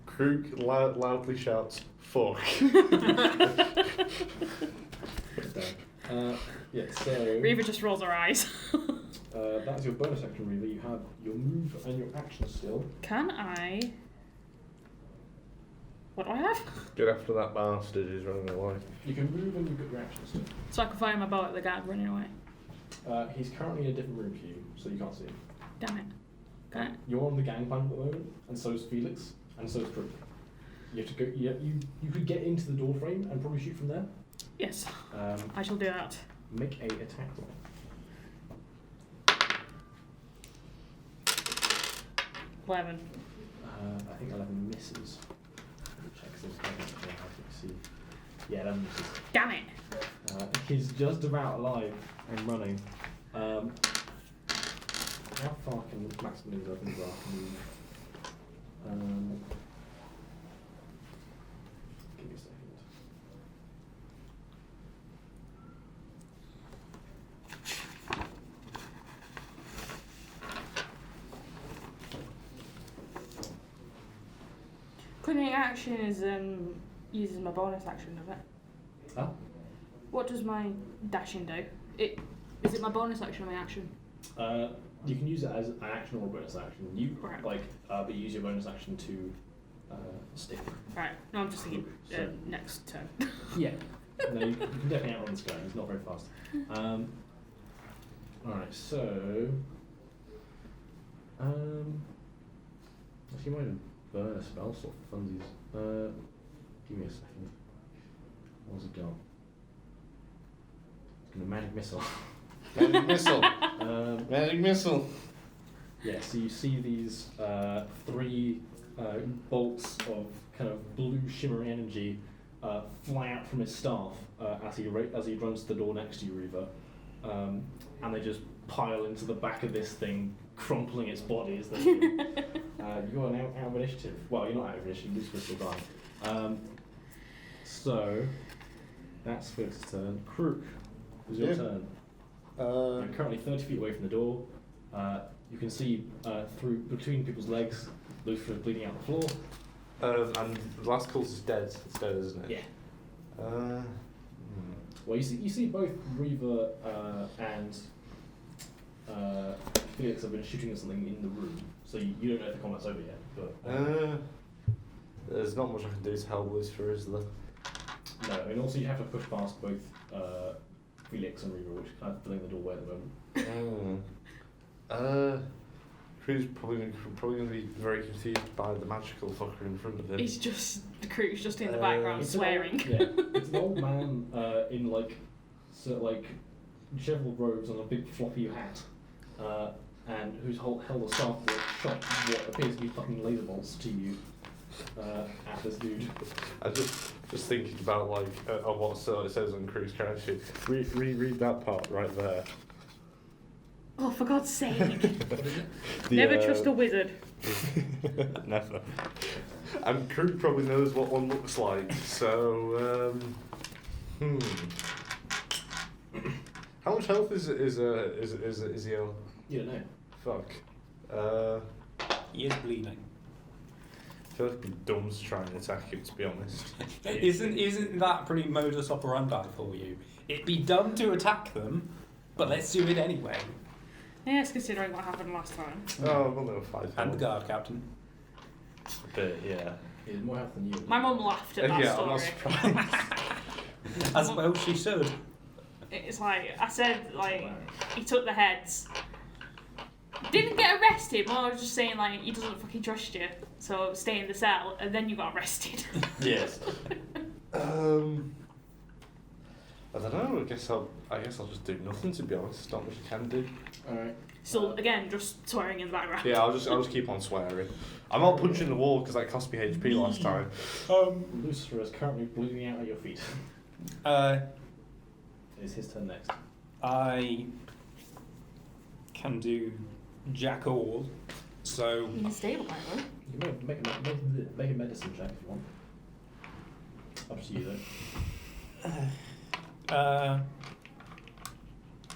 Krug loudly shouts, "Fuck!" Yeah, so Reva just rolls her eyes. that's your bonus action, Reva. You have your move and your action still. Can I? What do I have? Get after that bastard who's running away. You can move and you've got your action still. So I can fire my bow at the guy running away. He's currently in a different room to you, so you can't see him. Damn it. Can I? You're on the gangplank at the moment, and so is Felix, and so is Krug. You have to go. You could get into the door frame and probably shoot from there. Yes, I shall do that. Make a attack roll. 11. I think 11 misses. Let me check this. I can see. Yeah, 11 misses. Damn it! He's just about alive and running. How far can the maximum move move? Give me a second. action is uses my bonus action, does it? Huh? What does my dashing do? Is it my bonus action or my action? You can use it as an action or a bonus action. You Right. but you use your bonus action to stick. Right. No, I'm just thinking So- next turn. Yeah. No, you can definitely outrun this guy. He's not very fast. Alright, so actually, might have burn a spell slot for funsies. Give me a second. What's it got? It's got a magic missile. Magic missile. Magic missile. Yeah, so you see these 3 bolts of kind of blue shimmering energy fly out from his staff as he runs to the door next to you, Reva, and they just pile into the back of this thing, crumpling its body as they do. You are now out of initiative. Well, you're not out of initiative. Lucifer's still dying. So that's Felix's turn. Krook, it's your Yeah. turn. You're currently 30 feet away from the door. You can see through between people's legs, Lucifer bleeding out the floor. And the last cult is dead. It's dead, isn't it? Yeah. Uh, Well, you see both Reva and Felix have been shooting at something in the room, so you don't know if the combat's over yet. But there's not much I can do to help Lucifer, is there? no, I mean also you have to push past both Felix and Reva, which is kind of filling the doorway at the moment. Crew's probably going to be very confused by the magical fucker in front of him. He's just the crew's just in the background It's swearing. It's an old man in disheveled robes and a big floppy hat, and who's held a staff that shot what appears to be fucking laser bolts to you at this dude. I just thinking about what it says on Crew's character sheet. Read that part right there. Oh, for God's sake! Never trust a wizard. Never. And Crew probably knows what one looks like, so how much health is he on? You don't know. Fuck. He is bleeding. I feel like it'd be dumb to try and attack him, to be honest. Isn't that pretty modus operandi for you? It'd be dumb to attack them, but let's do it anyway. Yes, considering what happened last time. Oh, well, no, 5 And the health. guard captain. A bit, yeah. He has more health than you. My mum laughed at that Yeah, I'm story. not surprised. As well she should. It's like I said, like he took the heads. Didn't get arrested. Well, I was just saying like he doesn't fucking trust you, so stay in the cell, and then you got arrested. Yes. I don't know. I guess I'll just do nothing, to be honest. Not much I can do. Alright. So again, just swearing in the background. Yeah, I'll just keep on swearing. I'm not punching the wall because that cost me HP last time. Lucifer is currently bleeding out at your feet. It's his turn next. I can do jack all, so He's stable, by the way. You can make a medicine check if you want. Up to you though.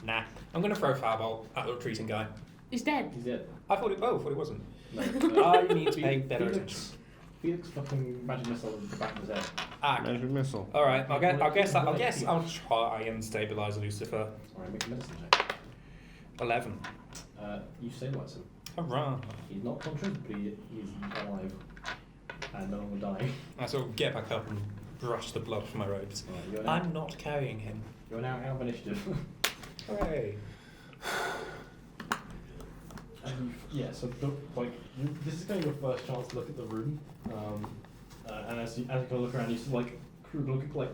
nah. I'm gonna throw a fireball at the retreating guy. He's dead. He's dead. I thought it wasn't. No. I need to pay better attention. Felix fucking magic missile in the back of his head. Magic missile. All right. I guess I'll try and stabilize Lucifer. Alright, make a medicine check. 11. You stabilise him. Hurrah! He's not conscious, but he's alive and no longer dying. I sort of get back up and brush the blood from my robes. Alright, you're now, I'm not carrying him. you're now out of initiative. Hooray! And so this is kind of your first chance to look at the room. And as you kind of look around, you see like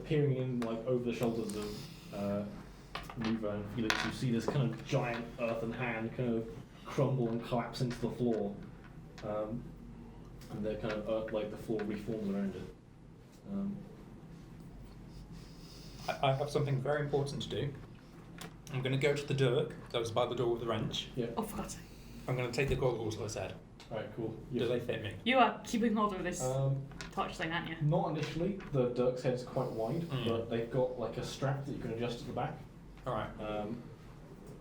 peering in like over the shoulders of Neva and Felix. You see this kind of giant earthen hand kind of crumble and collapse into the floor, and the kind of like the floor reforms around it. I have something very important to do. I'm going to go to the Dirk that was by the door with the wrench. Yeah. Oh, for God's sake. I'm going to take the goggles I said. Alright, cool. Do they fit me? You are keeping hold of this Um, torch thing, aren't you? Not initially. The Dirk's head is quite wide, Mm. but they've got like a strap that you can adjust at the back. All right.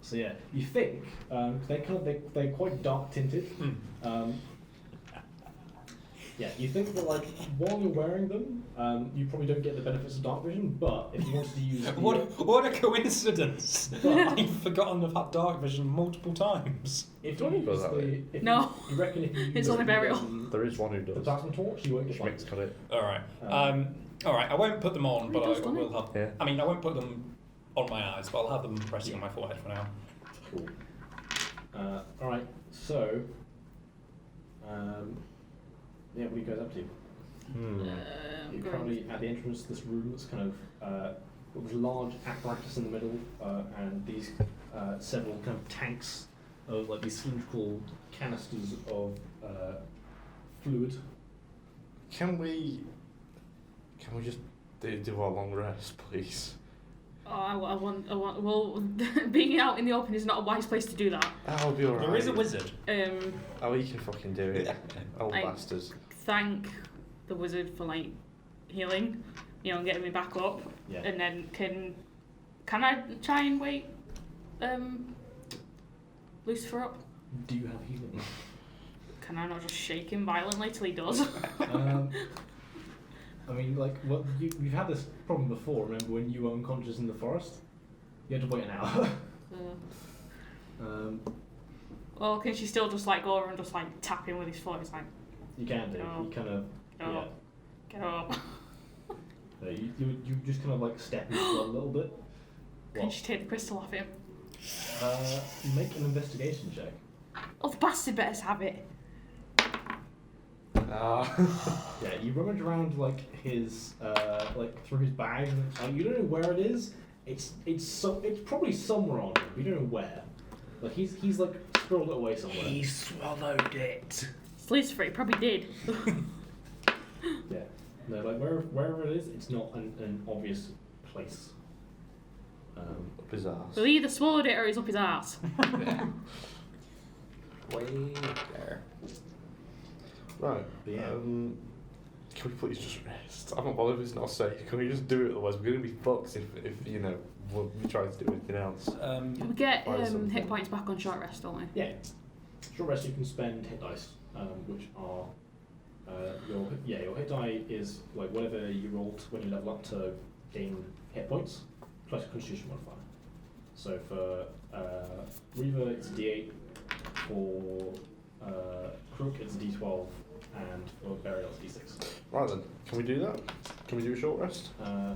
So yeah, you think they're quite dark tinted. Mm. Yeah, you think that like while you're wearing them, you probably don't get the benefits of dark vision, but if you wanted to use the, What a coincidence! I've forgotten I've had dark vision multiple times. if Don't you go use that the, way. if No. you reckon if you use It's on a burial. There is one who the does. plasma torch, you won't get Schmick's like got it. Alright. Um, Alright, I won't put them on, but It does, I doesn't will have. Yeah. I mean, I won't put them on my eyes, but I'll have them resting on my forehead for now. Cool. Alright, so yeah, what are you guys up to? You're currently at the entrance to this room that's kind of got this large apparatus in the middle, and these several kind of tanks of like these cylindrical canisters of fluid. Can we just do our long rest, please? Oh, I want. Well, being out in the open is not a wise place to do that. That'll be alright. There is a wizard. Oh, he can fucking do it. Old I- bastards. Thank the wizard for like healing, and getting me back up, Yeah. and then can I try and wake Lucifer up? Do you have healing? Can I not just shake him violently till he does? I mean, like, well, we've had this problem before. Remember when you were unconscious in the forest? You had to wait an hour. Or can she still just like go over and just like tap him with his foot? It's like, You can do. No. You kind of. get up, get up. You just kind of like step into it a little bit. Can What? she take the crystal off him? Make an investigation check. Oh, the bastard better have it. Yeah, you rummage around like his like through his bag. And, you don't know where it is. It's probably somewhere on him. But you don't know where. Like he's like squirreled it away somewhere. He swallowed it. It's Lucifer, he probably did. Yeah. No, like wherever it is, it's not an obvious place. Up his ass. So he either swallowed it or he's up his ass. Yeah. Way there. Right. Yeah. Can we please just rest? I'm not bothered if it's not safe. Can we just do it? Otherwise, we're gonna be fucked if we try to do anything else. We get Find something. hit points back on short rest, don't we? Yeah. Short rest you can spend hit dice, which are your hit die is like whatever you rolled when you level up to gain hit points plus your constitution modifier. So for Reaver it's a D8, for Crook it's a D12, and for Burial it's D6. Right then, can we do that? Can we do a short rest? Are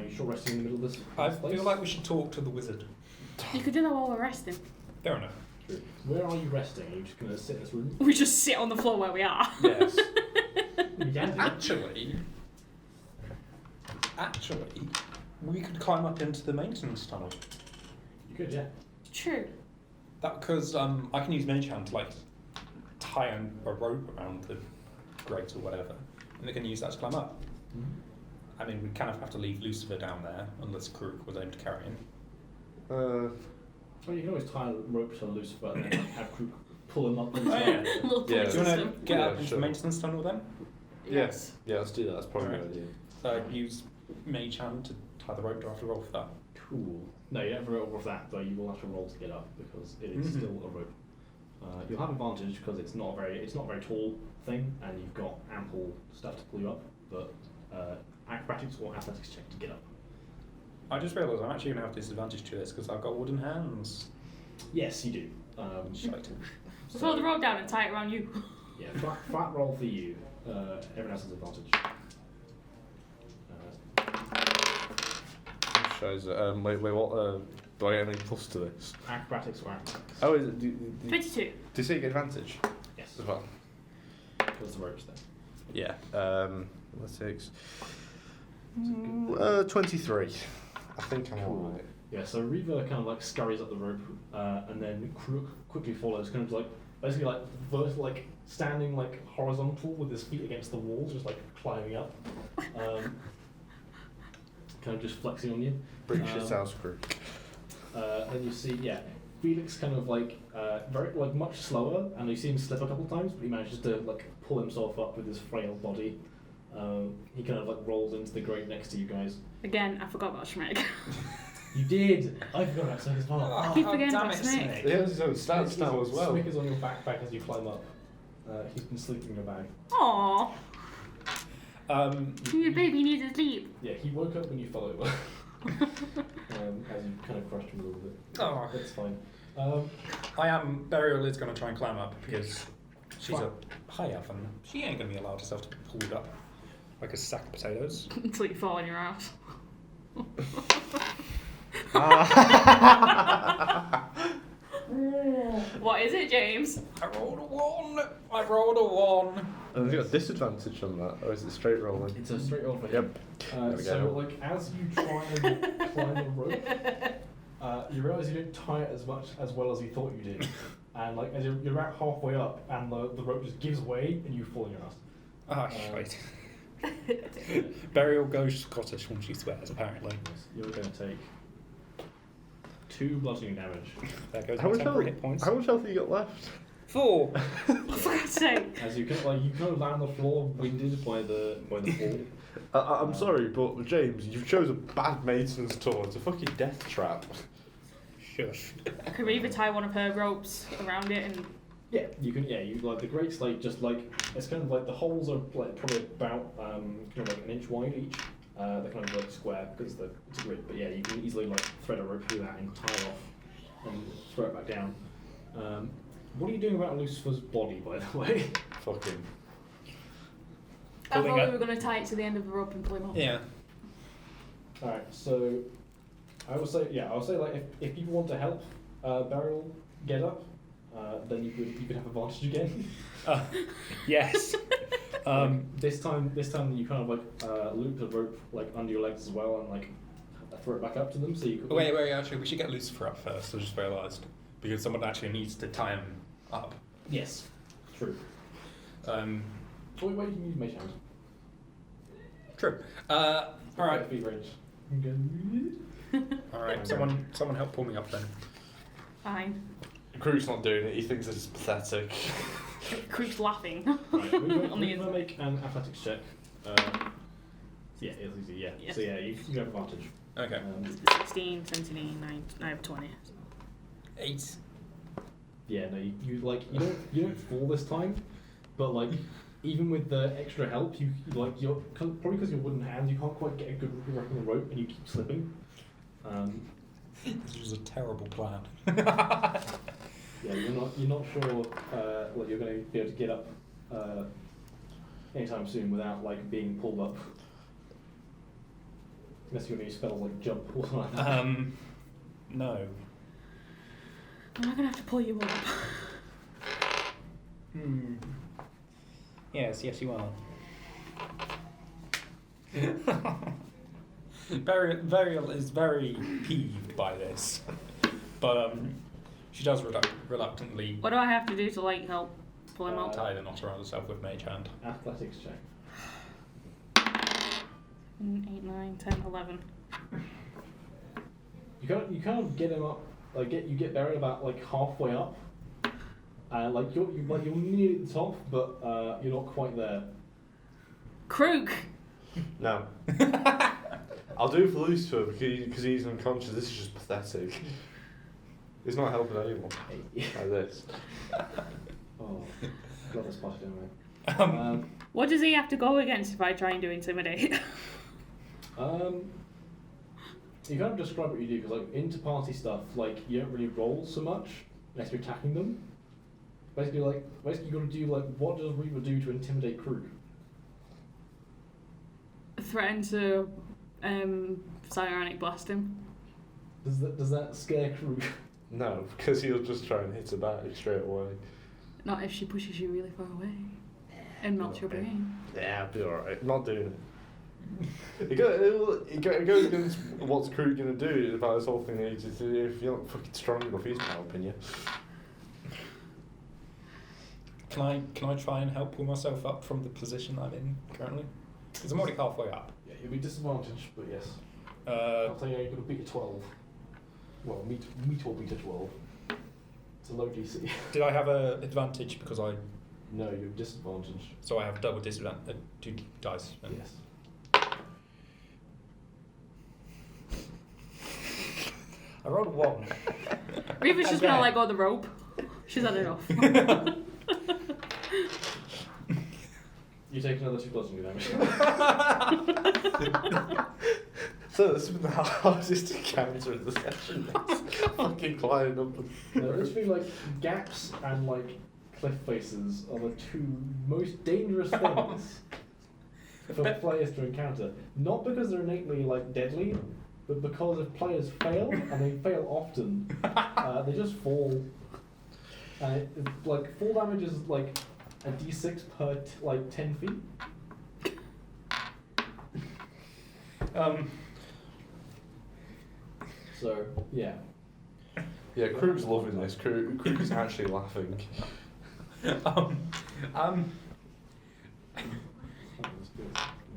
you short resting in the middle of this? I place? feel like we should talk to the wizard. You could do that while we're resting. Fair enough. True. Where are you resting? Are you just gonna sit in this room? We just sit on the floor where we are. Yes. You can do. Actually, we could climb up into the maintenance tunnel. You could, yeah. True. That because I can use Mage Hand to like tie a rope around the grate or whatever, and they can use that to climb up. I mean, we kind of have to leave Lucifer down there unless Krook was aimed to carry him. Well, you can always tie a rope to Lucifer and then have Krook pull him up. And yeah. Little Yeah. point Do you want to system. get Yeah, up into sure. the maintenance tunnel then? Yes. Yeah, let's do that. That's probably a Alright. good idea. So use Mage Hand to tie the rope. Do I have to roll for that? Cool. No, you don't have to roll for that, though. You will have to roll to get up because it is Mhm. still a rope. You'll have advantage because it's not a very tall thing, and you've got ample stuff to pull you up. But acrobatics or athletics check to get up. I just realised I'm actually going to have disadvantage to this because I've got wooden hands. Yes, you do. Shite. So throw the rope down and tie it around you. Yeah, flat roll for you. Everyone else has advantage. Shows it. Wait, what? Do I get any plus to this? Acrobatics or athletics? Oh, is it? 22. Do you say you get advantage Yes, as well? because the rope's there. Yeah. Athletics. 23. I think I'm Cool. alright. Yeah, so Reaver kind of like scurries up the rope, and then Krook quickly follows, kind of like basically like vertical, like standing like horizontal with his feet against the walls, just like climbing up, kind of just flexing on you. British house crew. Then you see, yeah, Felix kind of like very like much slower, and you see him slip a couple times, but he manages to like pull himself up with his frail body. He kind of like rolls into the grate next to you guys. Again, I forgot about Schmick. You did! I forgot about Snake as well. I keep forgetting damn about it, Snake. He has his own stats now as well. Smick is on your backpack as you climb up. He's been sleeping in your bag. Aww. Your You- baby needs to sleep. Yeah, he woke up when you fell over. As you kind of crushed him a little bit. Oh. That's fine. Burial is going to try and climb up because she's a high elf and she ain't going to be allowed herself to be pulled up like a sack of potatoes. Until you fall on your ass. What is it, James? I rolled a 1. I rolled a 1. And have you got disadvantage on that, or is it straight rolling? It's a straight roll for him. Yep. There we So, go. like, as you try and climb the rope, you realise you don't tie it as well as you thought you did. And, like, as you're about halfway up, and the rope just gives way, and you fall on your ass. Ah, shite. Burial goes Scottish when she swears, apparently. You're going to take 2 bludgeoning damage. There goes How my much temporary hit points. How much health have you got left? 4. For God's sake. As you kind of land on the floor, winded by the fall. I'm sorry, but James, you've chose a bad maintenance tool. It's a fucking death trap. Shush. Could we either tie one of her ropes around it and... Yeah, you can. Yeah, you like the Great Slate. Just like it's kind of like the holes are like probably about kind of like an inch wide each. They're kind of like square because it's a grid. But yeah, you can easily like thread a rope through that and tie it off and throw it back down. What are you doing about Lucifer's body, by the way? Fucking. I thought Pulling we up. were going to tie it to the end of the rope and pull him up. Yeah. All right, so I would say like if people want to help Beryl get up, then you could have advantage again. Yes. This time you kind of like loop the rope like under your legs as well and like throw it back up to them so you could. Wait, actually, we should get Lucifer up first, I just realised. Because someone actually needs to tie him up. Yes, true. Um, Wait, you can use Mage Hand. true. Alright. Feet range. Alright, someone help pull me up then. Fine. Krook's not doing it. He thinks this is pathetic. Creep's laughing. Right, we're On the going to inside. make an athletics check. Yeah, it's easy. Yeah. Yeah. So yeah, you have advantage. Okay. 16, 17, 9, I have 20. 8. Yeah, no, you don't fall this time, but like even with the extra help, you're probably because your wooden hand, you can't quite get a good grip on the rope, and you keep slipping. This was a terrible plan. Yeah, you're not sure like you're going to be able to get up anytime soon without like being pulled up. Unless you're going to use spells like jump or something like that. No. Am I going to have to pull you up? Yes, you are. Burial is very peeved by this, but she does reluctantly What do I have to do to like help pull him up? tie the knot around herself with Mage Hand. Athletics check. 8, 9, 10, 11. You kind of get him up, like you get buried about like halfway up, and like you're near the top, but you're not quite there. Krook! No. I'll do it for Lucifer because he's unconscious. This is just pathetic. He's not helping anyone like this. Oh, got this spotted anyway. What does he have to go against if I try and do intimidate? You kind of describe what you do because like inter-party stuff, like you don't really roll so much unless you're attacking them. Basically, you got to do like what does Reaver do to intimidate Krook? Threaten to psionic blast him. Does that scare Krook? No, because he'll just try and hit her back straight away. Not if she pushes you really far away and melts your brain. Yeah, I'll be alright. Not doing it. It goes against what's Krook going to do about this whole thing. If you're not fucking strong enough, he's not helping you. Can I try and help pull myself up from the position I'm in currently? Because I'm already halfway up. Yeah, you'll be disadvantaged, but yes. I'll tell you, you're going to beat a 12. Well, meet or beat a 12. It's a low DC. Did I have a advantage because I? No, you're disadvantaged. So I have double disadvantage, 2 dice. And Yes. I rolled a 1. Reaver's just Again. gonna let go of the rope. She's had enough. You take another 2 bludgeoning damage. So this has been the hardest encounter in the session. Fucking climbing up. It's been like gaps and like cliff faces are the 2 most dangerous things for players to encounter. Not because they're innately like deadly, but because if players fail, and they fail often, they just fall. And like fall damage is like a d6 per like 10 feet. So yeah. Yeah, Krug's loving this. Krug is actually laughing.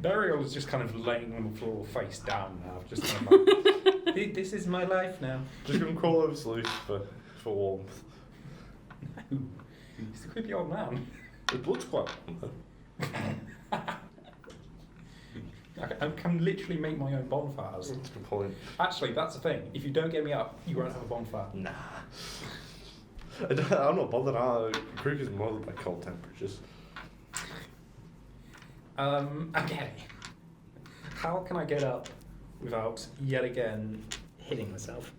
Burial is just kind of laying on the floor face down now. Just kind of like, this is my life now. Just gonna crawl over Sleuth for warmth. No, he's a creepy old man. The blood's quite warm though. I can literally make my own bonfires. That's a good point. Actually, that's the thing. If you don't get me up, you won't have a bonfire. Nah. I'm not bothered. Krug is bothered by cold temperatures. Okay. How can I get up without yet again hitting myself?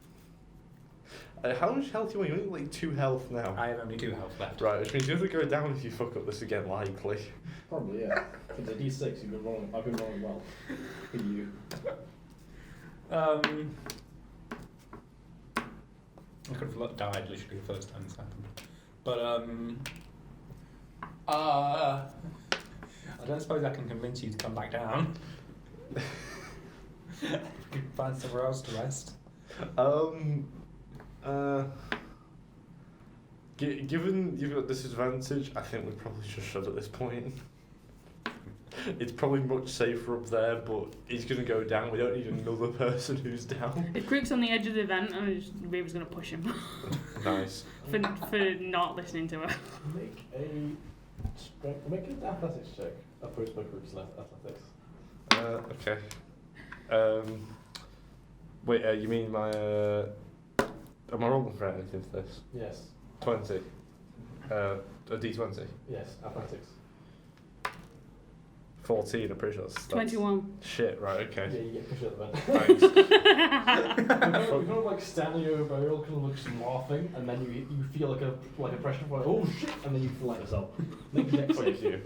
How much health do you want? You only like 2 health now. I have only 2 health left. Right, which means you have to go down if you fuck up this again, likely. Probably, yeah. It's a d6, you've been rolling, I've been rolling well for you. I could have died literally the first time this happened. But, I don't suppose I can convince you to come back down. We can find somewhere else to rest. Given you've got disadvantage, I think we probably should at this point. It's probably much safer up there, but he's going to go down. We don't need another person who's down. If Krug's on the edge of the event, Raven's going to push him. Nice. for not listening to her. Make an athletics check, opposed by Krug's athletics. Okay. Wait, you mean my... am I rolling for anything for this? Yes. 20. A d20. Yes, athletics. 14, I'm pretty sure that's... 21. Shit, right, Yeah, okay. you get pushed out the vent. Thanks. You're kind of like standing over Burial, kind of looks laughing, and then you feel like a pressure like, oh shit, and then you flat yourself. Make a dex save. Thank you.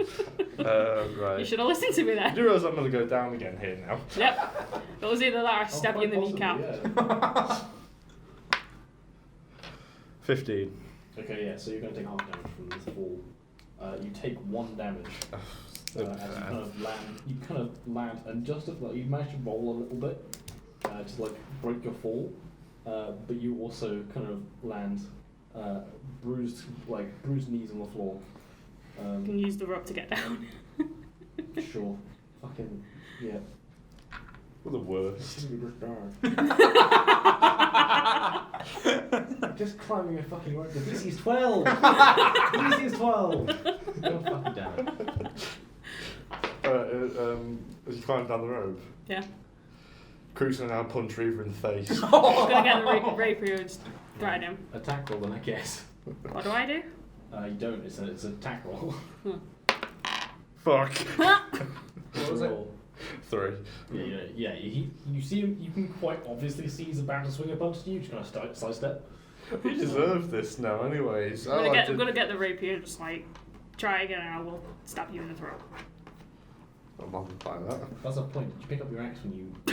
Right. You should have listened to me there. You realise I'm going to go down again here now. Yep. It was either that or I stab you in the kneecap. Yeah. 15. Okay, yeah, so you're going to take half damage from this fall. You take 1 damage. As you kind of land, and just as you manage to roll a little bit to like break your fall, but you also kind of land bruised knees on the floor. You can use the rope to get down. Sure, fucking yeah. We're the worst. Just climbing a fucking rope. The DC is 12. The DC is 12. God fucking damn it. As you climb down the rope, Yeah. Krug's gonna now punch Reaver in the face. I'm gonna get the rapier and just right him. Attack roll then, I guess. What do I do? You don't. It's an attack roll. Fuck. What was it? 3. Yeah. You see him. You can quite obviously see he's about to swing a punch to you. Just kind of side step. He deserves this now, anyways. I'm gonna get the rapier and just like try again, and I will stab you in the throat. I'm bothered by that. That's a point. Did you pick up your axe when you? I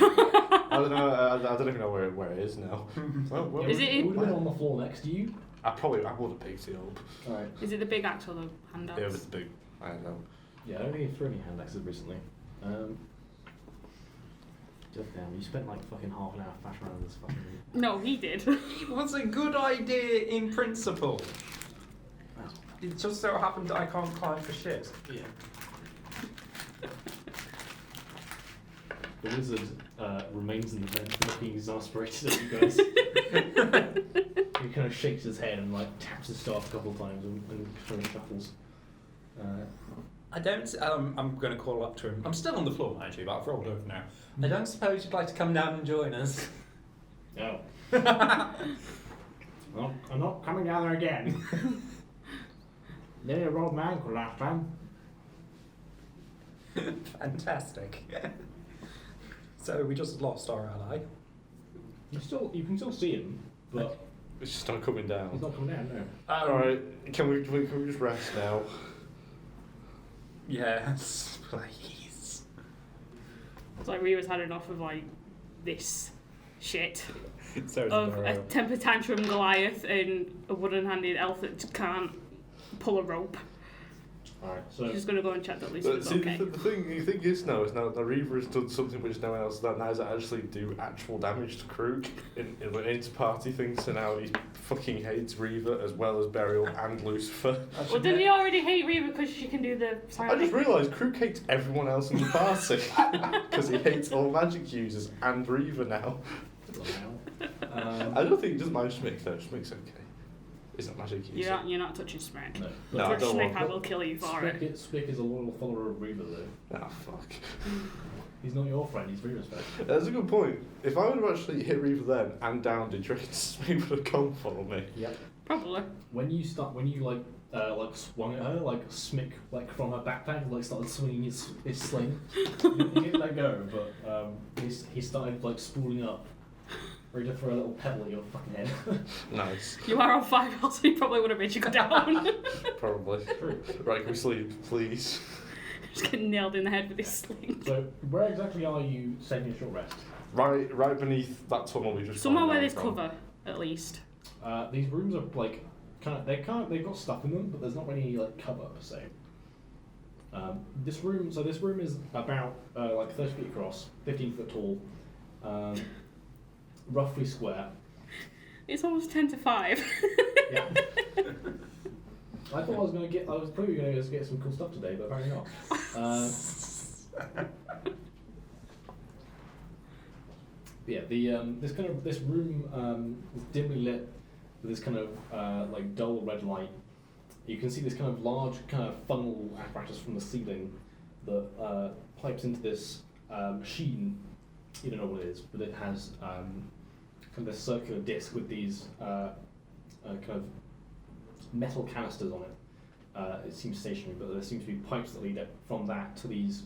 don't know. I don't even know where it is now. Well, Is it would have been on the floor next to you. I would have picked it up. Alright. Is it the big axe or the hand axe? Yeah, it was big. I don't know. Yeah, I only threw any hand axes recently. Just damn, you spent like fucking half an hour fashing around this fucking. No, he did. It was a good idea in principle. It just so happened that I can't climb for shit. Yeah. The wizard remains in the vent, looking exasperated at you guys. He kind of shakes his head and like taps his staff a couple of times and kind of shuffles. I don't. I'm going to call up to him. I'm still on the floor, actually, but I've rolled over now. I don't suppose you'd like to come down and join us. No. Well, I'm not coming down there again. Nearly rolled my ankle last time. Fantastic. So we just lost our ally. You can still see him, but It's just not coming down. he's not coming down. No. Alright, can we just rest now? Yes, please. It's like Reva's had enough of like this shit So is of a Burrow. temper tantrum Goliath and a wooden-handed elf that can't pull a rope. Alright, so She's just gonna go and check that But Lucy's see, okay. the thing is now the Reaver has done something which no one else has done. Now to actually do actual damage to Krug in an inter-party thing. So now he fucking hates Reaver as well as Burial and Lucifer. Well, didn't he already hate Reva because she can do the I silent? just realised Krug hates everyone else in the party because he hates all magic users and Reaver now. I don't think he doesn't mind Schmick though. Schmick's okay. He's not magic user. You're not touching Smack. no. No, I Touch don't Smack, want- I will kill you for it. Spick is a loyal follower of Reaver though. Ah, fuck. He's not your friend. He's Reaver's friend. That's a good point. If I would have actually hit Reaver then and downed it, do you reckon Schmick would have come for me? Yep. Probably. When you like swung at her, like Smick, like from her backpack, like started swinging his sling. He didn't let go, but he started like spooling up, ready to throw a little pebble at your fucking head. Nice. You are on 5 health, so he probably would have made you go down. Probably. Right, can we sleep, please? Just get nailed in the head with this sling. So where exactly are you taking a short rest? Right beneath that tunnel we just. Somewhere climbed where down there's from. cover, at least. These rooms are like they've got stuff in them, but there's not any like cover per se. This room is about like 30 feet across, 15 foot tall, roughly square. It's almost 10 to 5. Yeah. I thought I was probably going to get some cool stuff today, but apparently not. Yeah, this room is dimly lit with this kind of like dull red light. You can see this kind of large kind of funnel apparatus from the ceiling that pipes into this machine. You don't know what it is, but it has kind of this circular disc with these kind of metal canisters on it. It seems stationary, but there seems to be pipes that lead up from that to these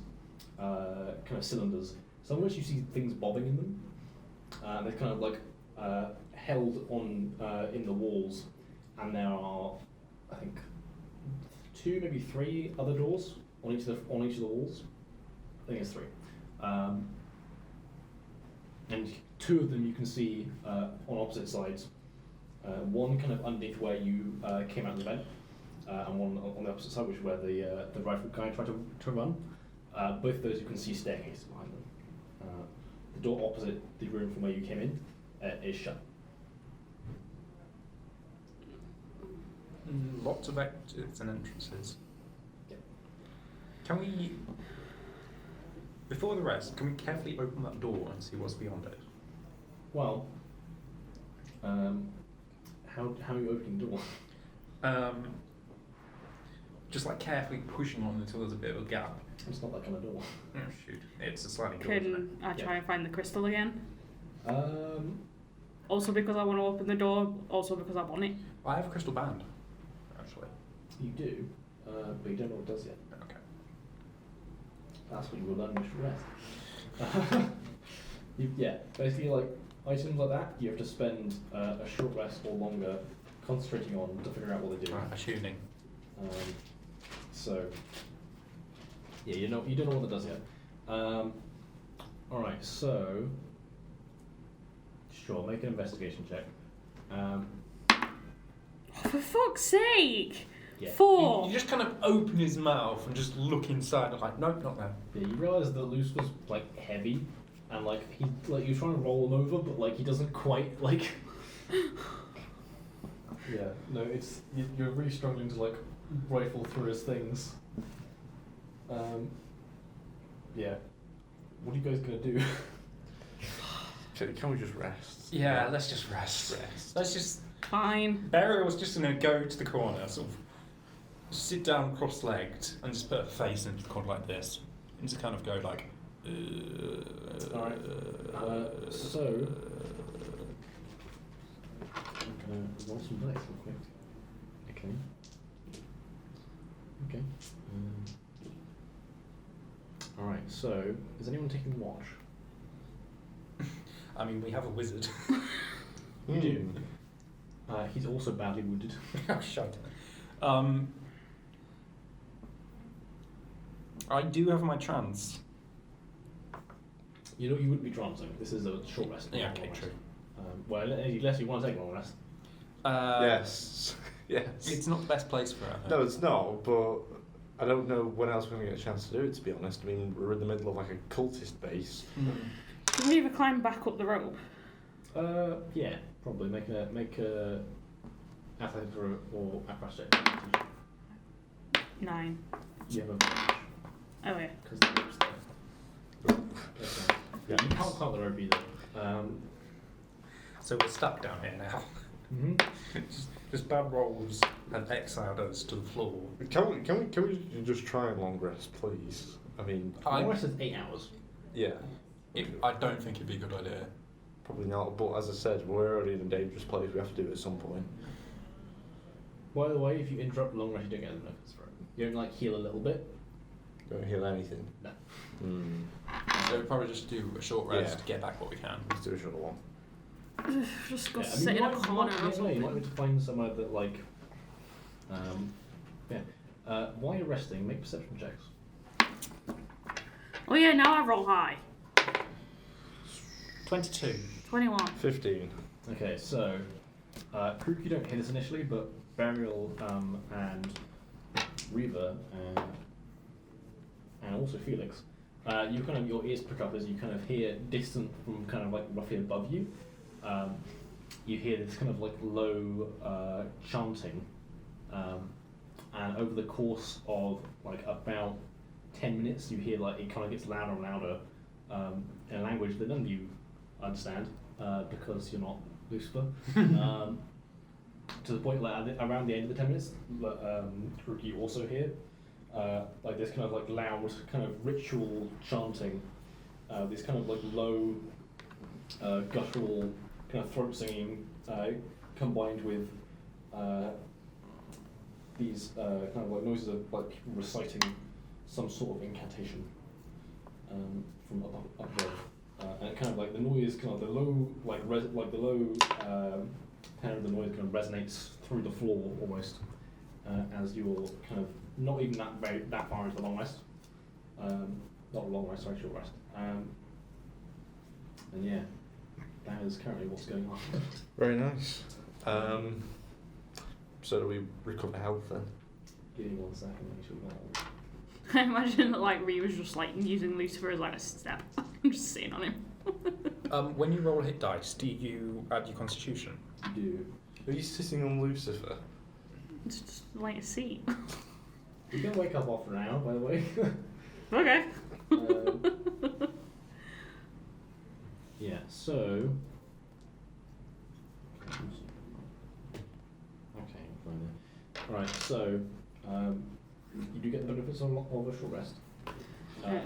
kind of cylinders. Some of which you see things bobbing in them. They're kind of like held on in the walls, and there are, I think, 2, maybe 3 other doors on each of the walls. I think it's 3. And 2 of them you can see on opposite sides. One kind of underneath where you came out of the vent, and one on the opposite side, which is where the rifle guy tried to run. Both of those you can see staircases behind them. The door opposite the room from where you came in is shut. Lots of exits and entrances. Yeah. Can we, before the rest, can we carefully open that door and see what's beyond it? Well, how are you opening the door? Just like carefully pushing on until there's a bit of a gap. It's not that kind of door. Oh shoot, it's a sliding door, isn't it? Can I try and find the crystal again? Um, Also because I want to open the door, also because I want it. I have a crystal band, actually. you do, but you don't know what it does yet. Okay. That's what you will learn in your rest. Yeah, basically like items like that, you have to spend a short rest or longer concentrating on to figure out what they do. Tuning. So yeah, you don't know what it does yet. All right, so sure, make an investigation check. For fuck's sake! Yeah. 4! You just kind of open his mouth and just look inside and like, nope, not there. Yeah, you realise that Luce was like heavy, and like you're trying to roll him over, but like he doesn't quite like. Yeah, no, you're really struggling to like rifle through his things. Yeah, what are you guys gonna do? Can we just rest? Yeah, let's just rest. Let's just. Fine. Burial's just gonna go to the corner, sort of sit down cross-legged, and just put a face into the corner like this, and just kind of go like. Alright. So I'm gonna roll some dice real quick. Okay. Okay. Alright, so is anyone taking watch? I mean, we have a wizard. You do. He's also badly wounded. Oh, shut. I do have my trance. You know, you wouldn't be trancing. This is a short rest. Yeah, not a okay, long rest. true. Well, unless you want to take a long rest. Yes. Yes. It's not the best place for it. No, it's not, but I don't know when else we're going to get a chance to do it, to be honest. I mean, we're in the middle of like a cultist base. Can we either climb back up the rope? Yeah, probably make a athletics or acrobatic check. 9. You have a Oh yeah. because the rope's there. Okay. Yeah, you can't climb the rope either. So we're stuck down here now. Just bad rolls and exiled us to the floor. Can we just try a long rest, please? I mean, Long rest is 8 hours. yeah, I don't think it'd be a good idea. probably not. But as I said, we're already in a dangerous place. We have to do it at some point. By the way, if you interrupt the long rest, you don't get any benefits for it. You don't like heal a little bit. Don't heal anything. No. So we'll probably just do a short rest, Yeah. get back what we can. Let's do a shorter one. Just go Yeah, I mean, sit you in a might- corner you or might, yeah, you might something. need to find somewhere that like, while you're resting, make perception checks. Oh yeah, now I roll high. 22. 21. 15. Okay, so, Krook, you don't hit this initially, but Burial and Reaver and also Felix, you kind of, your ears prick up as you kind of hear distant from kind of like roughly above you. You hear this kind of like low chanting, and over the course of like about 10 minutes, you hear like it kind of gets louder and louder in a language that none of you understand because you're not Lucifer. To the point like around the end of the 10 minutes, Krook, you also hear like this kind of like loud kind of ritual chanting, this kind of like low guttural kind of throat singing combined with these kind of like noises of like people reciting some sort of incantation from above. And it kind of like the noise, kind of the low, the low tenor of the noise kind of resonates through the floor almost, as you're kind of not even that far into the long rest, not a long rest, sorry, short rest. And yeah, that is currently what's going on. Very nice. So do we recover health then? Give me 1 second, make sure that. I imagine that like Ree was just like using Lucifer as like a step. I'm just sitting on him. When you roll hit dice, do you add your constitution? Do Are you sitting on Lucifer? It's just like a seat. you can wake up after an hour, by the way. Okay. Yeah, so. Okay, fine. Alright, so you do get the benefits of a short rest.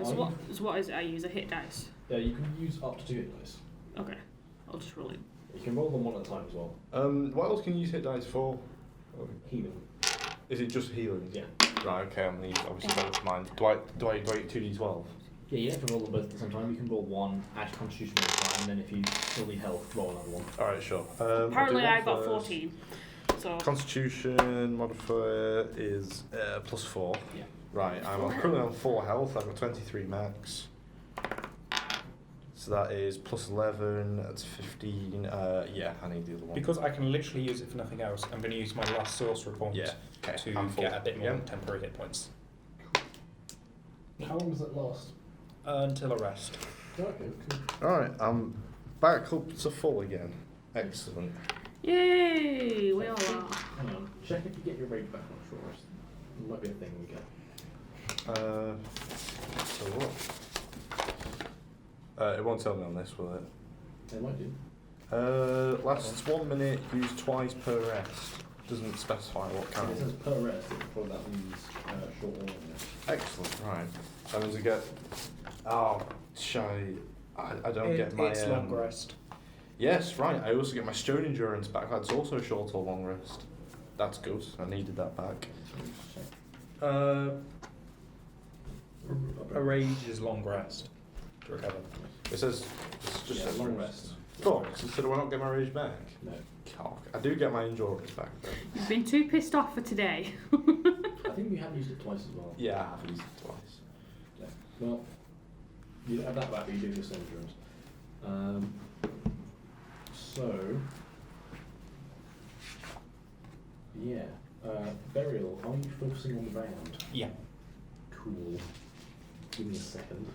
So what is it I use? A hit dice? You can use up to 2 hit dice. Okay. I'll just roll it. You can roll them one at a time as well. What else can you use hit dice for? Healing. Is it just healing? Yeah. Right. Okay. I'm gonna use obviously both mine. Do I get 2d12? Yeah, you don't have to roll them both at the same time. You can roll one, add constitution at a time, and then if you still need health, roll another one. All right. Sure. Apparently I'll I do got one first. 14. So Constitution modifier is +4. Yeah. Right, I'm currently on 4 health. I've got 23 max. So that is +11. That's 15. Yeah, I need the other one. Because I can literally use it for nothing else, I'm going to use my last sorcerer point Yeah, okay, to I'm full. get a bit more Yeah. temporary hit points. How long does it last? Until a rest. Okay, cool. All right, I'm back up to full again. Excellent. yay! We all are. Hang on, check if you get your rage back on short rest. It might be a thing we get. So what? It won't tell me on this, will it? They might do. Lasts 1 minute, used twice per rest. Doesn't specify what If kind. it says per rest, it's probably that means short or long rest. Excellent, right. And as I get... Oh, shy. I don't get my... It's long rest. Yes, right. I also get my stone endurance back. That's also short or long rest. That's good. I needed that back. A rage is long rest to recover. It says it's just Yeah, says long rest. Fuck, so do I not get my rage back? No. Cock. I do get my endurance back though. You've been too pissed off for today. I think you have used it twice as well. Yeah, I have used it twice. Yeah. Well, you have that back, but you do have some endurance. So, yeah. Burial, are you focusing on the ground? Yeah. Cool. Give me a second.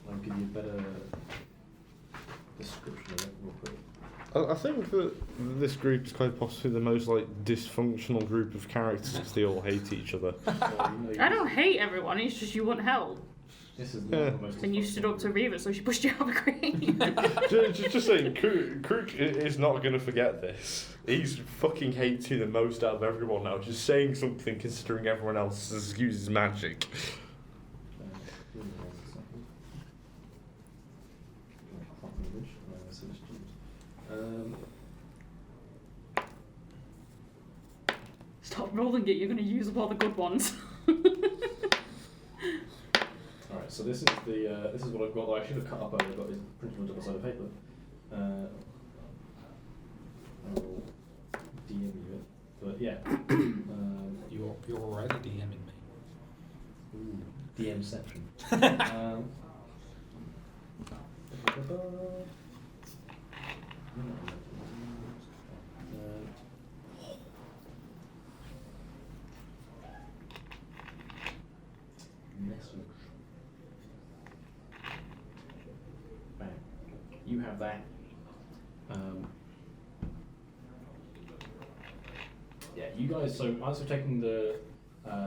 I'll give you a better description of it real quick. I think that this group is quite possibly the most like dysfunctional group of characters because they all hate each other. I don't hate everyone, it's just you want help. This is not Yeah. the most. And you stood up to Reva, so she pushed you out of the grave. just saying, Krook is not going to forget this. He's fucking hates you the most out of everyone now. Just saying something considering everyone else uses magic. Give me a second. Crop image. Stop rolling it, you're going to use up all the good ones. Alright, so this is the this is what I've got. I should have cut up earlier, but it's printed on a double sided paper. I will DM you it, but yeah. You're already DMing me. Ooh, DMception. Message. Bang. You have that. Yeah, you guys. So as we're taking the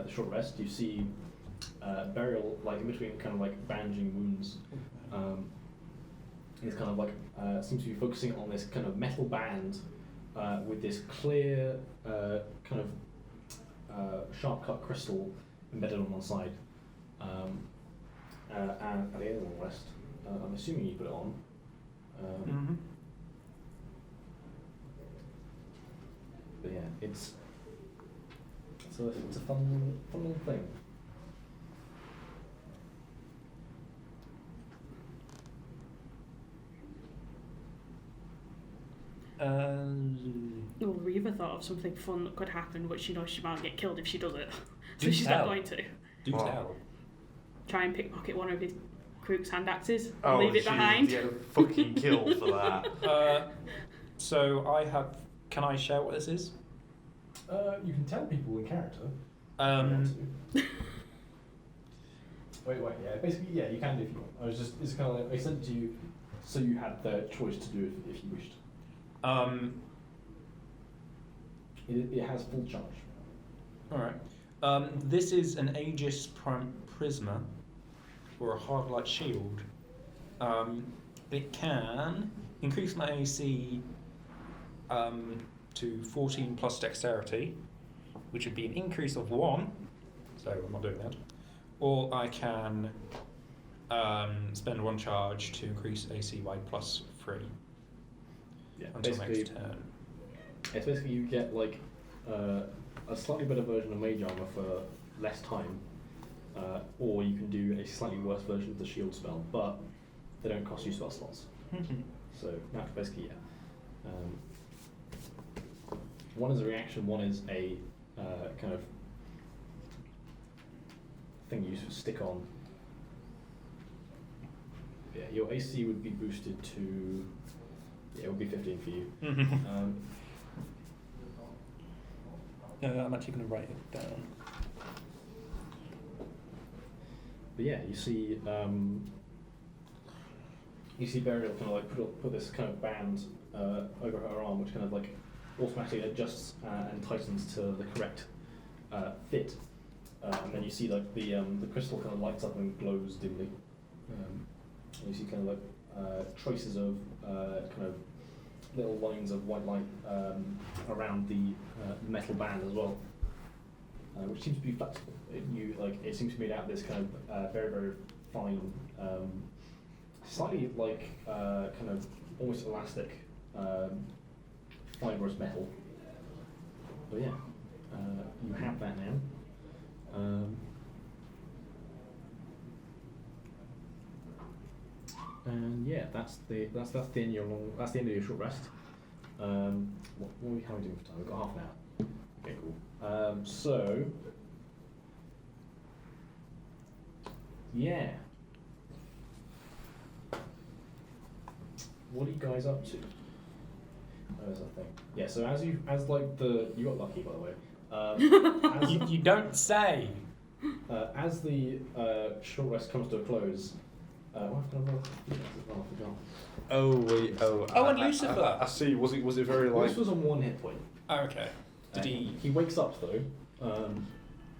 short rest, you see Burial like in between, kind of like bandaging wounds. He's kind of like seems to be focusing on this kind of metal band with this clear kind of sharp cut crystal embedded on one side. And at the end of the rest, I'm assuming you put it on. But yeah, it's a fun little thing. Well, Reva thought of something fun that could happen, but she knows she might get killed if she does it. So Do she's tell. not going to. Do Oh. tell. Try and pickpocket one of his Krook's hand axes and Oh, leave it she'll behind. get fucking killed for that. So I have. Can I share what this is? You can tell people in character. Wait, yeah. Basically, yeah, you can do if you want. It's kind of like I sent it to you, so you had the choice to do it if you wished. It has full charge. All right. This is an Aegis Prisma, or a hard light shield. It can increase my AC to 14 plus dexterity, which would be an increase of 1. So I'm not doing that. Or I can spend 1 charge to increase AC by plus 3 Yeah, until basically, next turn. it's basically you get like a slightly better version of Mage Armor for less time, or you can do a slightly worse version of the shield spell, but they don't cost you spell slots. So that's basically yeah. One is a reaction, one is a kind of thing you stick on. Yeah, your AC would be boosted to. Yeah, it would be 15 for you. No, I'm actually going to write it down. But yeah, you see Burial kind of like put this kind of band over her arm, which kind of like automatically adjusts and tightens to the correct fit, and then you see like the crystal kind of lights up and glows dimly. And you see kind of like traces of kind of little lines of white light around the metal band as well, which seems to be flexible. It seems to be made out of this kind of very very fine, slightly like kind of almost elastic fibrous metal. But yeah, you have that now. And yeah, that's the end of your short rest. What are we doing for time? We've got half an hour. Okay, cool. So yeah, what are you guys up to? There's that thing. Yeah. So you got lucky, by the way. You don't say. As the short rest comes to a close. Oh, and Lucifer. I see. Was it very like? This was on 1 hit point. Oh, okay. Did he? He wakes up though.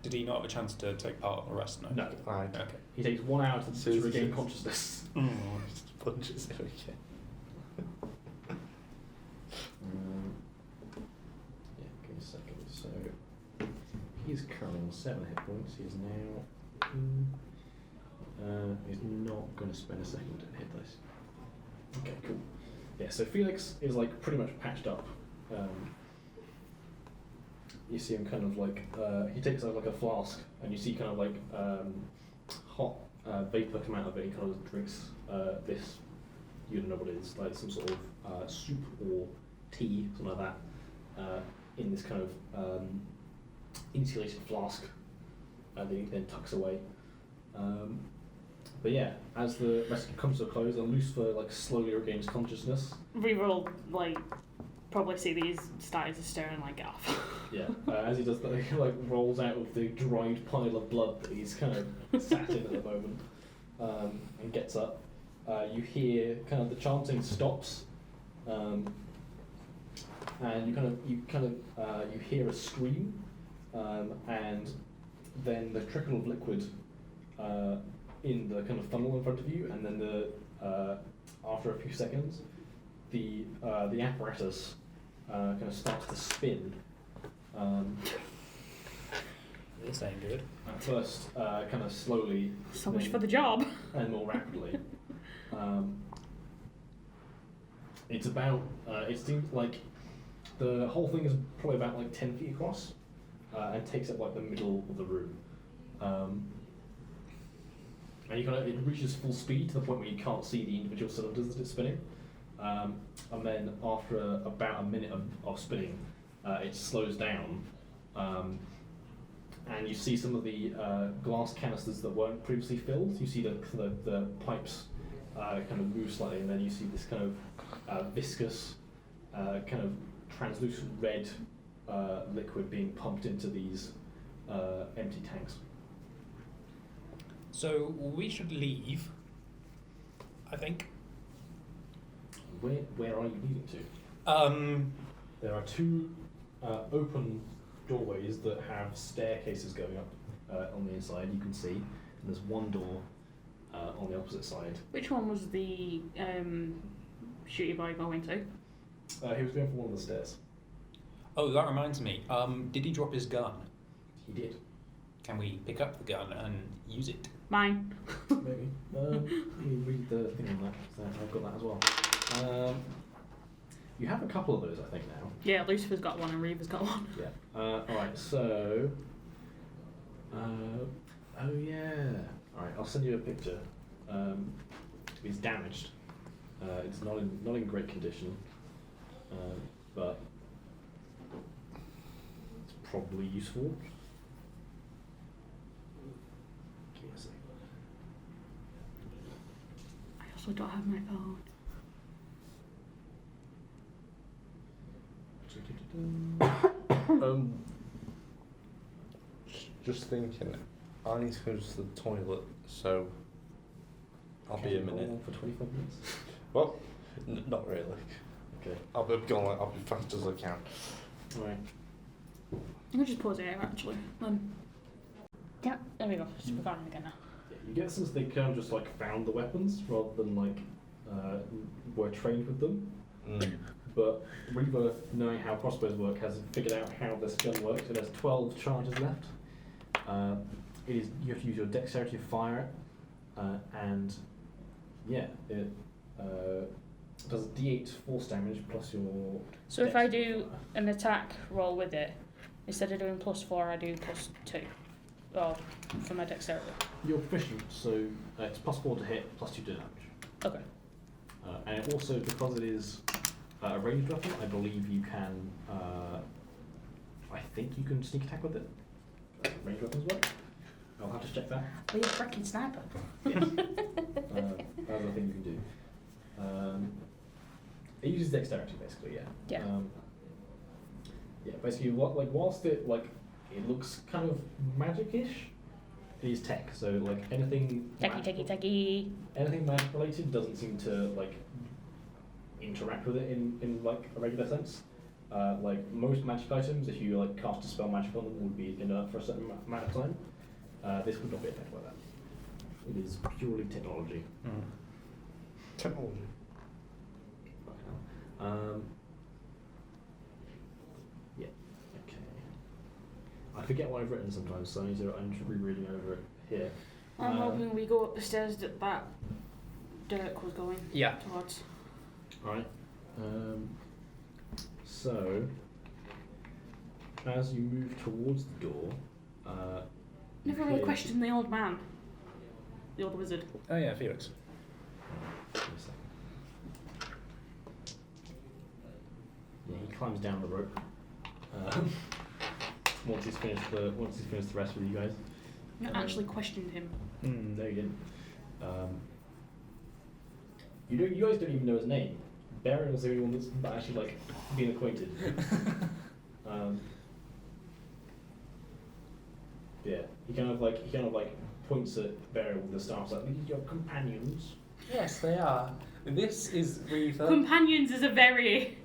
Did he not have a chance to take part in the rest? No. No. Right. Okay. He takes 1 hour to regain consciousness. Just punches him again. Yeah, give me a second. So he's currently on 7 hit points. He is now. He's not going to spend a second to hit this. Okay, cool. Yeah, so Felix is like pretty much patched up. You see him kind of like he takes out like a flask, and you see kind of like hot vapor come out of it. He kind of drinks this. You don't know what it is, like some sort of soup or tea, something like that, in this kind of insulated flask that he then tucks away. But yeah, as the rescue comes to a close, and Lucifer like slowly regains consciousness. Reroll, like, probably see these starting to stir and like get off. Yeah, as he does that, he like rolls out of the dried pile of blood that he's kind of sat in at the moment, and gets up. You hear kind of the chanting stops, and you hear a scream, and then the trickle of liquid in the kind of funnel in front of you, and then after a few seconds, the apparatus kind of starts to spin. This ain't good. At first, kind of slowly. So much for the job. And more rapidly. It's about. It seems like the whole thing is probably about like 10 feet across, and takes up like the middle of the room. And it reaches full speed to the point where you can't see the individual cylinders that it's spinning. And then after about a minute of spinning, it slows down, and you see some of the glass canisters that weren't previously filled. You see the pipes kind of move slightly, and then you see this kind of viscous, kind of translucent red liquid being pumped into these empty tanks. So we should leave, I think. Where are you leading to? There are 2 open doorways that have staircases going up on the inside. You can see, and there's 1 door on the opposite side. Which one was the shooty boy going to? He was going for one of the stairs. Oh, that reminds me. Did he drop his gun? He did. Can we pick up the gun and use it? Mine. Maybe. Let me read the thing on that. So I've got that as well. You have a couple of those, I think, now. Yeah, Lucifer's got one and Reva's got one. Yeah. Alright, so... oh yeah. Alright, I'll send you a picture. It's damaged. It's not in great condition. But it's probably useful. Give me a second. I also don't have my phone. Just thinking, I need to go to the toilet, so I'll be a minute. For 25 minutes? Well, not really. Okay. I'll be fast as I can. Alright. I can just pause it here, actually. Yeah, there we go. Just forgotten again now. Yeah, you get the sense they kind of just like found the weapons rather than like were trained with them. But Reba, knowing how crossbows work, has figured out how this gun works. It has 12 charges left. You have to use your dexterity to fire it, and yeah, it does D8 force damage plus your. So if I do an attack roll with it, Instead of doing +4, I do +2. Or for my dexterity. You're proficient, so it's +4 to hit, +2 to damage. Okay. And it also, because it is a ranged weapon, I believe you can. I think you can sneak attack with it. Ranged weapons work. I'll have to check that. Oh, you're a freaking sniper. Yes. That's a thing you can do. It uses dexterity, basically. Yeah. Yeah. Yeah. Basically, whilst it looks kind of magic-ish, it is tech. So anything. Techie. Anything magic related doesn't seem to interact with it in a regular sense. Most magic items, if you cast a spell magic on them, would be inert for a certain amount of time. This would not be affected by that. It is purely technology. Technology. Yeah. Okay. I forget what I've written sometimes, so I'm just rereading over it here. I'm hoping we go up the stairs that Dirk was going towards. Right. So, as you move towards the door, Never really questioned the old man. The old wizard. Oh yeah, Felix. Give me a second. Yeah, he climbs down the rope. Once he's finished the rest with you guys. Not actually questioned him. No, you didn't. You guys don't even know his name. Burial's the only one that's actually been acquainted. Yeah, he kind of points at Burial with the staff, like, these are your companions. Yes, they are. This is Reaver. Companions is a very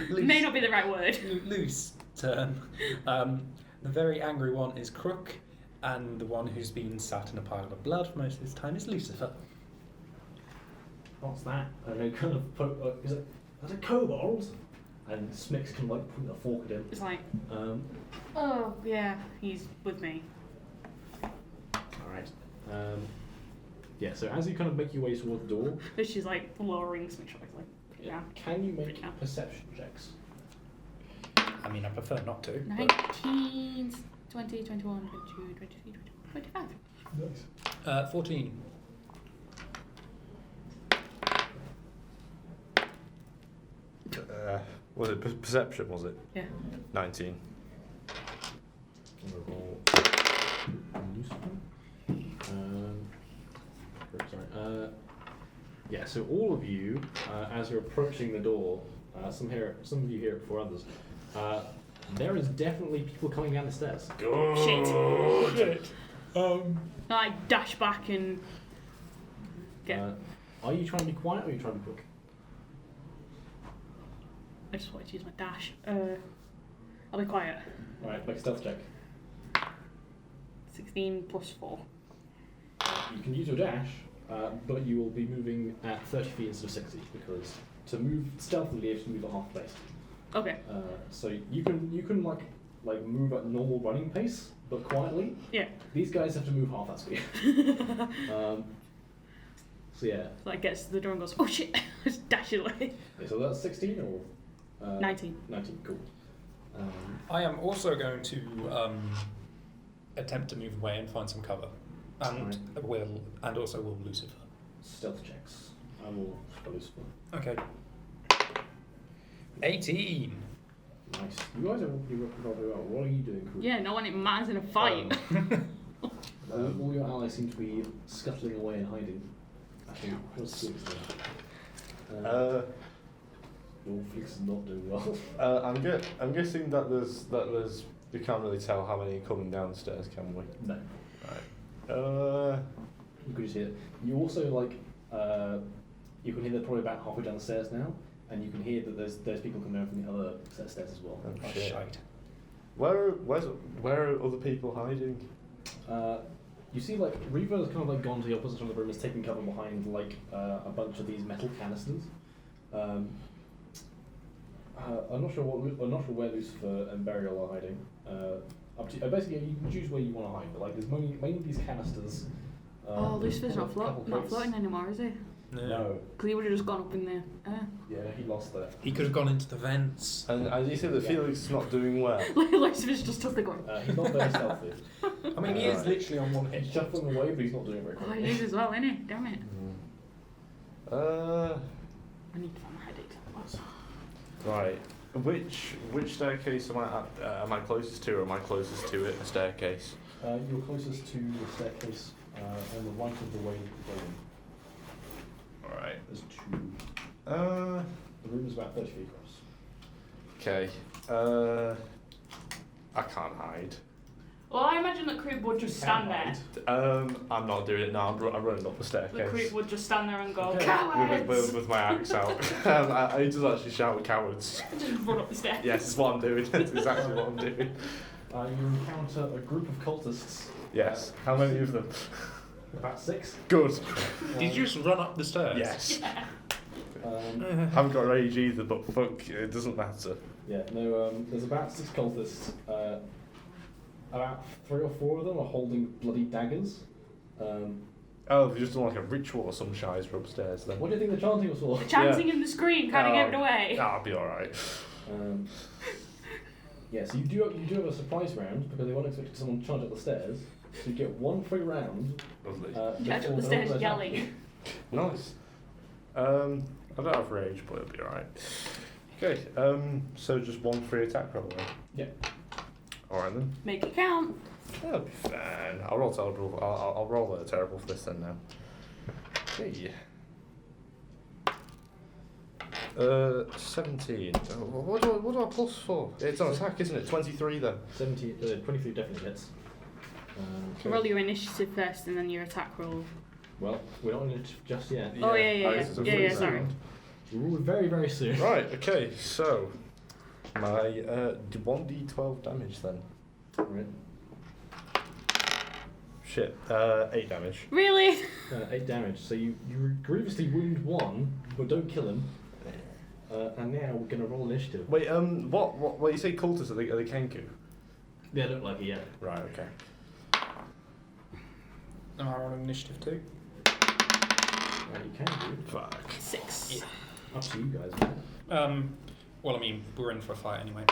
may not be the right word. Loose term. The very angry one is Crook, and the one who's been sat in a pile of blood for most of his time is Lucifer. What's that? And they kind of poke, is it a kobold? And Smix can point a fork at him. It's like, oh yeah, he's with me. Alright. Yeah, so as you kind of make your way towards the door, But she's lowering Smix yeah. can you make perception checks? I mean, I prefer not to. 19, 20, 21, 22, 23, 25. Nice. 14. Was it perception? Was it? Yeah. 19. I'm gonna roll sorry. Yeah, so all of you, as you're approaching the door, some of you hear it before others. There is definitely people coming down the stairs. Shit. I dash back and get. Are you trying to be quiet or are you trying to be quick? I just wanted to use my dash. I'll be quiet. Alright, make a stealth check. 16 plus 4. You can use your dash, but you will be moving at 30 feet instead of 60 because to move stealthily you have to move at half pace. Okay. So you can move at normal running pace, but quietly. Yeah. These guys have to move half that speed. So yeah. Like gets to the door and goes, oh shit, just dash it away. Okay, so that's 16 or 19. 19, cool. I am also going to attempt to move away and find some cover, and also will Lucifer. Stealth checks. I will for Lucifer. Okay. 18. Nice. You guys are really working rather well. What are you doing, crew? Yeah, not when it matters in a fight. All your allies seem to be scuttling away and hiding. I think what's Felix doing? Felix is not doing well. I'm guessing that there's we can't really tell how many are coming down the stairs, can we? No. Right. You could just hear it. You also you can hear they're probably about halfway down the stairs now, and you can hear that there's people coming down from the other set of stairs as well. Oh, Shite. Where are other people hiding? You see, Reaver's kind of gone to the opposite side of the room, is taking cover behind a bunch of these metal canisters. I'm not sure where Lucifer and Burial are hiding. Up to basically, you can choose where you want to hide, but there's mainly these canisters. Lucifer's not floating anymore, is he? No. Because he would have just gone up in there. Yeah, he lost there. He could have gone into the vents. And you say that Yeah. Felix is not doing well. Lucifer's just took the gun. He's not very stealthy. I mean, he is literally on one hit. He's shuffling away, but he's not doing very Oh, quickly. he is as well, isn't he? Damn it. I need to find my headache. Right. Which staircase am I closest to, or am I closest to it? A staircase. You're closest to the staircase on the right of the way building. All right. There's two. Uh. The room is about 30 feet across. Okay. I can't hide. Well, I imagine that Krug would just stand there. I'm not doing it now. I'm running up the That Krug staircase would just stand there and go, Okay. cowards! with my axe out. I just actually shout cowards. Just run up the stairs. Yes, it's what I'm doing. That's exactly what I'm doing. You encounter a group of cultists. Yes. How many of them? About 6. Good. Did you just run up the stairs? Yes. Um, Haven't got rage either, but fuck, it doesn't matter. yeah, no, there's about 6 cultists. About 3 or 4 of them are holding bloody daggers. Oh, they've just done like a ritual or some shies for upstairs then. What do you think the chanting was for? The chanting and the scream kind of Oh, gave it away. That'll be alright. Yeah, so you do have a surprise round because they weren't expecting someone to charge up the stairs. So you get 1 free round. Lovely. Charge up before the stairs they're yelling. Nice. I don't have rage, but it'll be alright. Okay, so just 1 free attack roll then? Yeah. Alright then. Make it count. That'll be fine. I'll roll terrible. I'll roll terrible for this then now. Okay. 17. What do I plus for? It's on attack, isn't it? 23 then. 23 definitely hits. So roll your initiative first and then your attack roll. Well, we're not in it just yet. Oh, yeah. this is a Yeah, free yeah, sorry. round. We're very, very soon. Right, okay, so my 1d12 damage then. Right. Shit, 8 damage. Really? 8 damage. So you grievously wound 1, but don't kill him. And now we're going to roll initiative. Wait, what you say cultists, are they Kenku? Yeah, look like it, yeah. Right, okay. Am I on initiative too? Right, you can do. Fuck. 6. Up to you guys. Well, I mean, we're in for a fight anyway.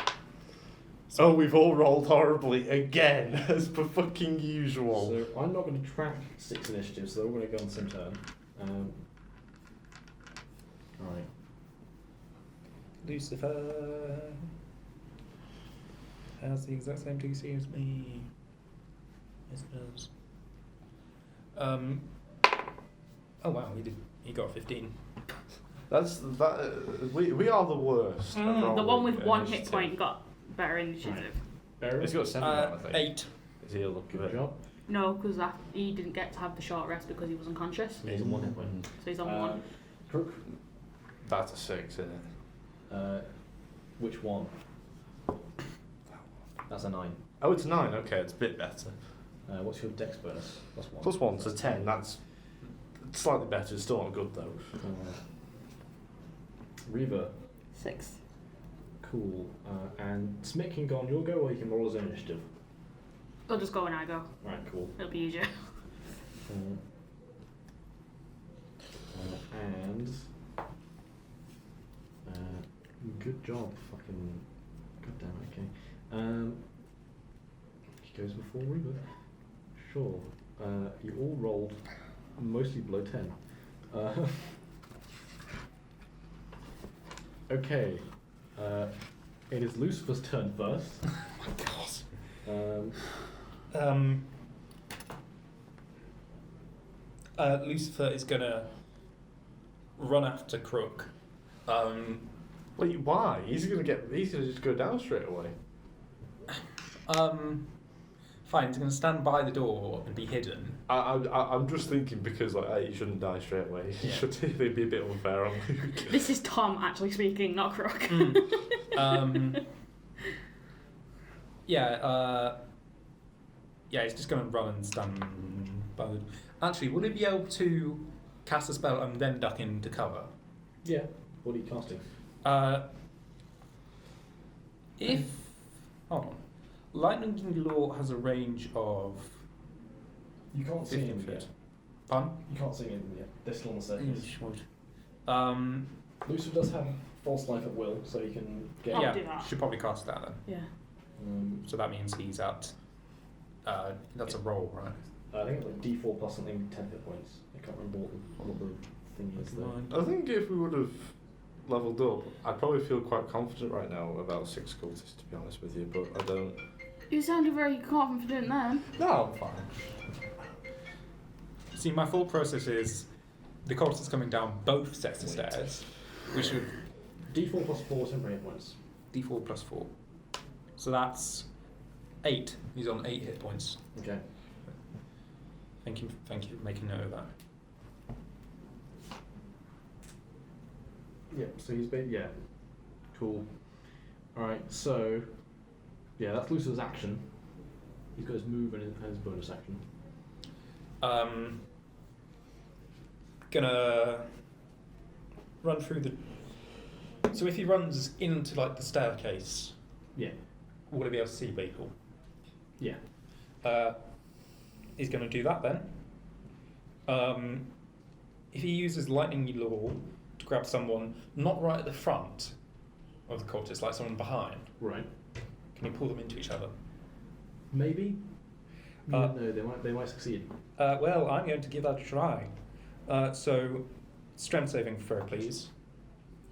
So we've all rolled horribly again, as per fucking usual. So I'm not going to track 6 initiatives, so they're all going to go on the same turn. Alright. Lucifer has the exact same DC as me. Yes, it does. Oh wow, he got a 15. We are the worst. at The rolling one with 1 hit initiative. point got better initiative. Barry? He's got 7 now, I think. 8. Is he a look of Good it? job. No, because he didn't get to have the short rest because he was unconscious. He's on 1 hit point. So he's on 1. Crook? That's a 6, isn't it? Which one? That's a 9. Oh, it's 9. Okay, it's a bit better. What's your dex bonus? Plus 1. Plus 1 to 10. That's slightly better. It's still not good though. Reba. 6. Cool. And Smick can go on your go, or you can roll his own initiative. I'll just go when I go. Right, cool. It'll be easier. And good job, fucking. God damn it. Okay. He goes before Reba. Sure. You all rolled mostly below 10. Okay. It is Lucifer's turn first. Oh my god. Lucifer is gonna run after Crook. Wait, why? He's gonna just go down straight away. Fine. He's gonna stand by the door and be hidden. I'm just thinking because like he shouldn't die straight away. He Yeah. should it'd be a bit unfair on Luke. This is Tom actually speaking, not Crook. Yeah. Yeah. He's just gonna run and stand by the. Actually, would he be able to cast a spell and then duck into cover? Yeah. What are you casting? If hold on, Lightning Law has a range of You can't see 15 him feet. yet. Pardon? You can't see anything yet. They're still on the surface. Lucifer does have false life at will, so he can get. I'll yeah, do that. should probably cast that then. Yeah. So that means he's at. That's a roll, right? I think it's like D4 plus something 10 hit points. I can't remember what the thing is though. I think if we would have leveled up, I'd probably feel quite confident right now about 6 cultists, to be honest with you, but I don't. You sounded very confident then. No, I'm fine. See, my thought process is the cultist is coming down both sets of stairs. We should D4 plus 4 temporary hit points. D4 plus 4. So that's 8. He's on 8 hit points. Okay. Thank you for making note of that. Yeah, so he's been, yeah. Cool. Alright, so, yeah, that's Lucifer's action. He's got his move and his bonus action. Gonna run through the. So if he runs into like the staircase, Yeah. will he be able to see people? Yeah. He's going to do that then. If he uses lightning law to grab someone not right at the front of the cultist, like someone behind, Right. can he pull them into each other? Maybe? No, they might succeed. Well, I'm going to give that a try. So, strength saving throw, please.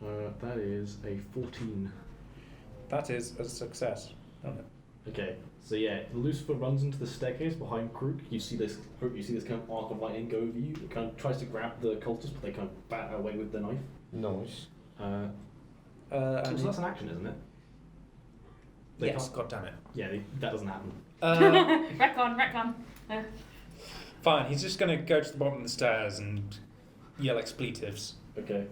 That is a 14. That is a success. Oh, no. Okay, so yeah, Lucifer runs into the staircase behind Krook. You see this kind of arc of lightning go over you. It kind of tries to grab the cultist, but they kind of bat away with the knife. Nice. So that's an action, isn't it? They Yes, can't- god damn it. Yeah, that doesn't happen. Retcon. Fine, he's just going to go to the bottom of the stairs and yell expletives. Okay.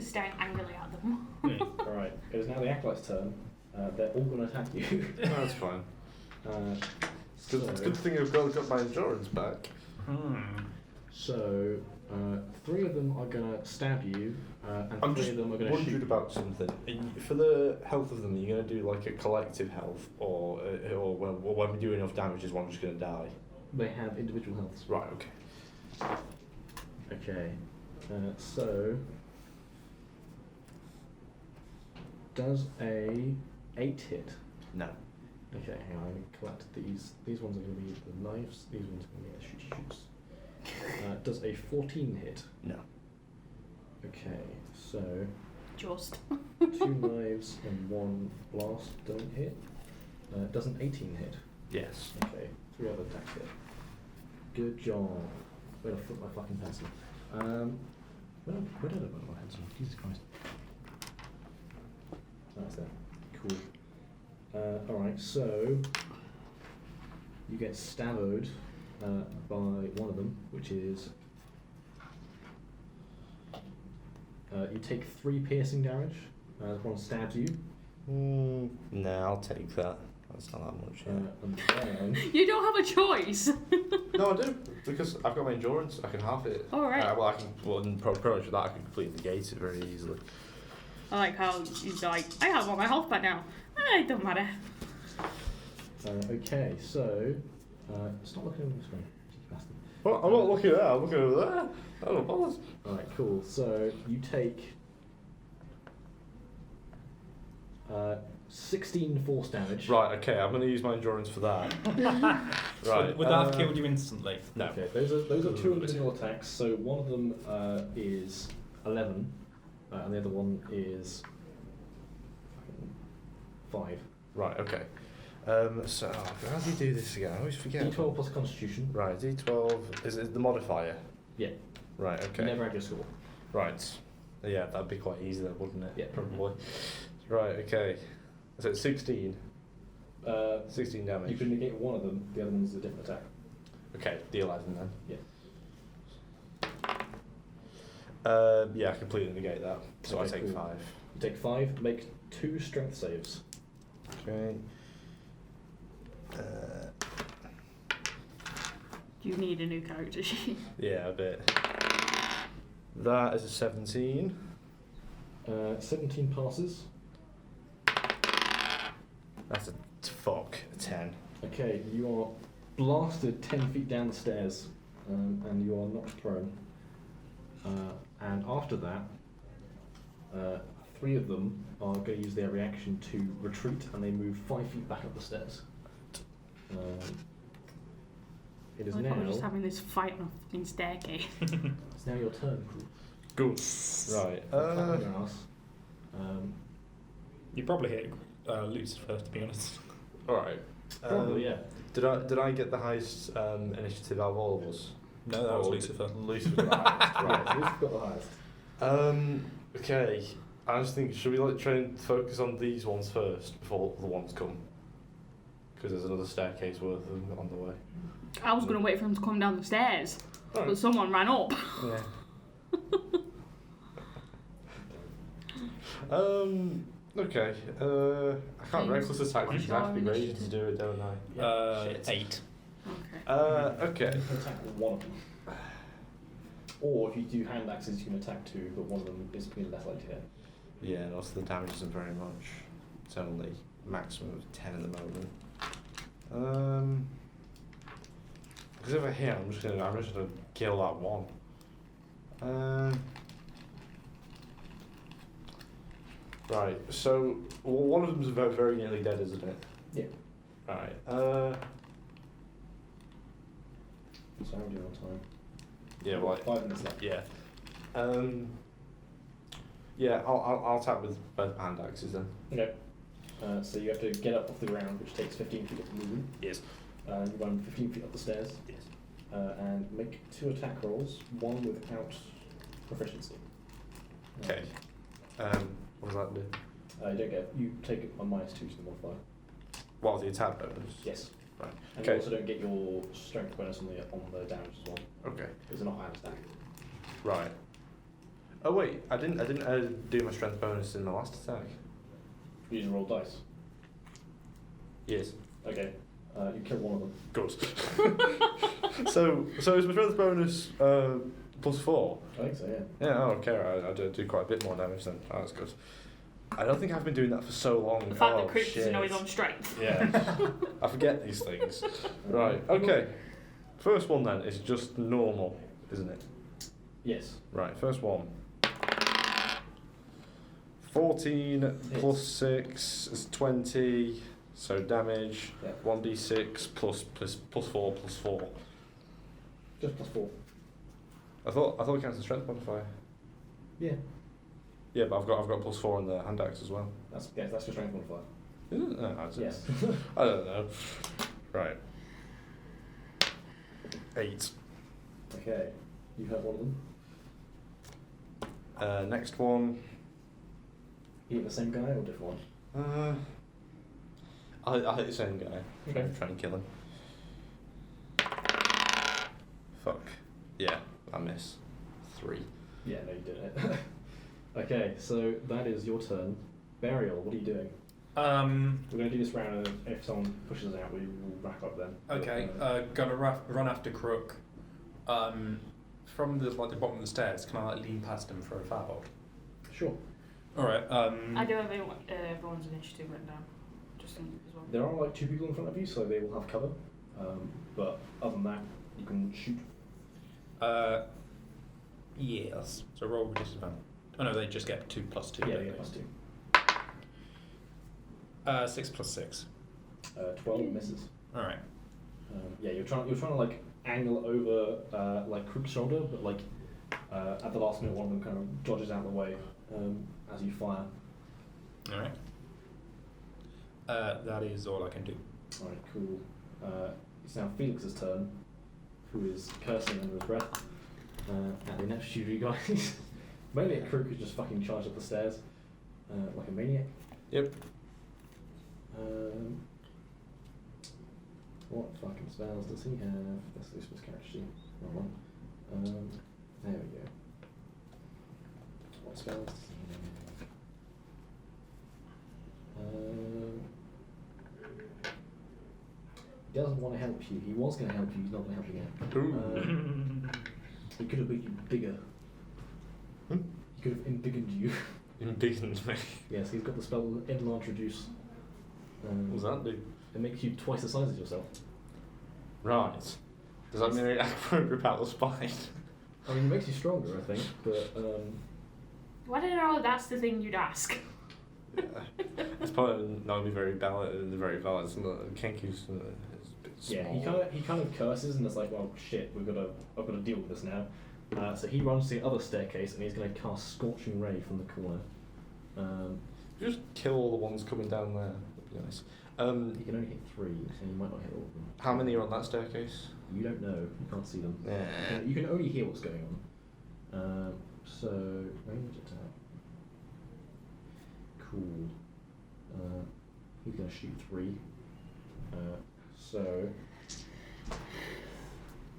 Staring angrily at them. Alright, it is now the Acolyte's turn. They're all going to attack you. That's fine. It's So, good thing I've got my endurance back. so 3 of them are going to stab you, and I'm 3 just of them are going to wondered shoot. about something. For the health of them, are you going to do like a collective health, or when we do enough damage, is one just going to die? They have individual healths. Right. Okay. Okay, so does a 8 hit? No. Okay, hang on, let me collect these. These ones are going to be the knives, these ones are going to be the shoots. Does a 14 hit? No. Okay, so Just. 2 knives and 1 blast don't hit. Does an 18 hit? Yes. Okay, 3 other attacks hit. Good job. Where did I put my fucking pencil? Where did I put my pencil? Jesus Christ. That's there. Cool. Alright, so you get stabboed by one of them, which is you take 3 piercing damage as one stabs you. No, I'll take that. That's not that much. And then You don't have a choice. No, I do, because I've got my endurance. I can half it. All right. Well, I can. Well, and pretty much with that, I can completely negate it very easily. I like how he's like, I have all my health back now. It don't matter. okay, so stop looking at the screen. Cheeky bastard. Well, I'm not looking there. I'm looking over there. I don't bother. Alright, cool. So you take 16 force damage. Right. Okay. I'm going to use my endurance for that. Right. Would that have killed you instantly? No. Okay, those are 2 individual attacks. So one of them is 11, and the other one is 5. Right. Okay. So how do you do this again? I always forget. D12 plus Constitution. Right. D12 is the modifier. Yeah. Right. Okay. You never add your score. Right. Yeah, that'd be quite easy then, wouldn't it? Yeah. Probably. Right. Okay. So it's 16. 16 damage. You can negate one of them. The other one's a different attack. Okay, the 11 then. Yeah. Yeah, I completely negate that. So Okay, I take cool. 5. You take 5. Make 2 strength saves. Okay. Do you need a new character sheet? Yeah, a bit. That is a 17. 17 passes. That's a 10. Okay, you are blasted 10 feet down the stairs. and you are knocked prone. And after that, 3 of them are going to use their reaction to retreat, and they move 5 feet back up the stairs. It is I now. thought we were just having this fight on a fucking staircase. It's now your turn. Good. Right. Your ass. You probably hit Lucifer, to be honest. All right. Probably, yeah. Did I get the highest initiative out of all of us? No, that was Or Lucifer. Lucifer got the highest. Right, Right. so we've got the highest. Okay. I was thinking, should we like try and focus on these ones first before the ones come? Because there's another staircase worth of them on the way. I was going to wait for him to come down the stairs, Right. but someone ran up. Yeah. Okay. I can't reckless attack What's because I have to be your ready to initiative? do it, don't I? Shit. 8. Okay. Okay. You can attack one of them. Or if you do hand axes, you can attack 2, but one of them is being less likely to hit. Yeah, and also the damage isn't very much. It's only maximum of 10 at the moment. Because if I hit, I'm just gonna kill that one. Right. So one of them's very, very nearly dead, isn't it? Yeah. Right. So how are we doing on time? Yeah. Well. 5 minutes left. Yeah. Yeah. I'll attack with both hand axes then. Okay. So you have to get up off the ground, which takes 15 feet of movement. Yes. You run 15 feet up the stairs. Yes. And make 2 attack rolls, one without proficiency. Okay. What does that do? You don't get. You take a -2 to the modifier. Well, the attack bonus. Yes. Right. And Okay. you also don't get your strength bonus on the damage as well. Okay. Because they're not high on stack. Right. Oh wait, I didn't do my strength bonus in the last attack. You just roll dice. Yes. Okay. You kill one of them. Good. so is my strength bonus +4? I think so. Yeah. Yeah. Oh, okay. I do quite a bit more damage then. Oh, that's good. I don't think I've been doing that for so long. The fact oh, that Chris shit. doesn't know his own strength. Yeah. I forget these things. Right. Okay. First one then is just normal, isn't it? Yes. Right. First one. 14 plus 6 is 20, so damage, Yeah. 1d6 plus 4 plus 4. Just +4. I thought it counts as strength modifier. Yeah. Yeah, but I've got +4 on the hand axe as well. That's your strength modifier. Is it? No, I don't Yes. know. I don't know. Right. 8. Okay. You have one of them. Next one. You hit the same guy or different one? I'll hit the same guy. Okay. Try and kill him. Fuck. Yeah, I miss. 3. Yeah. No, you did it. Okay. So that is your turn. Burial. What are you doing? We're going to do this round, and if someone pushes us out, we will wrap up then. Okay, gonna run after Crook. From the bottom of the stairs, can I lean past him for a firebolt? Sure. All right. I do have everyone's initiative written down, just in as well. There are 2 people in front of you, so they will have cover. But other than that, you can shoot. Yes. So roll with disadvantage. Oh no, they just get 2 plus 2. Yeah, don't yeah, they? +2. 6 plus 6. 12 misses. All right. Yeah, you're trying to like angle over like Crook's shoulder, but like at the last minute, one of them kind of dodges out of the way as you fire. All right. That is all I can do. All right, cool. It's now Felix's turn, who is cursing under his breath at the next few of you guys. Mainly at Crook, who's just fucking charged up the stairs like a maniac. Yep. What fucking spells does he have? That's Lucifer's character sheet. Wrong one. There we go. What spells does he have? He doesn't want to help you. He was going to help you. He's not going to help you again. He could have made you bigger. Hmm? He could have embiggened you. Embiggened me. Yes, he's got the spell Enlarge Reduce. What does that do? It makes you twice the size of yourself. Right. Does that mean I can rip out the spine? I mean, it makes you stronger, I think, but Well, I don't know. That's the thing you'd ask. Yeah. It's probably not going to be very valid. It's not, Kenku's a bit small. yeah, he kind of curses and it's like, well, shit, I've got to deal with this now. So he runs to the other staircase and he's going to cast Scorching Ray from the corner. Just kill all the ones coming down there. That'd be nice. He can only hit 3, so you might not hit all of them. How many are on that staircase? You don't know. You can't see them. Yeah. You can only hear what's going on. So range attack. Cool. He's going to shoot 3. So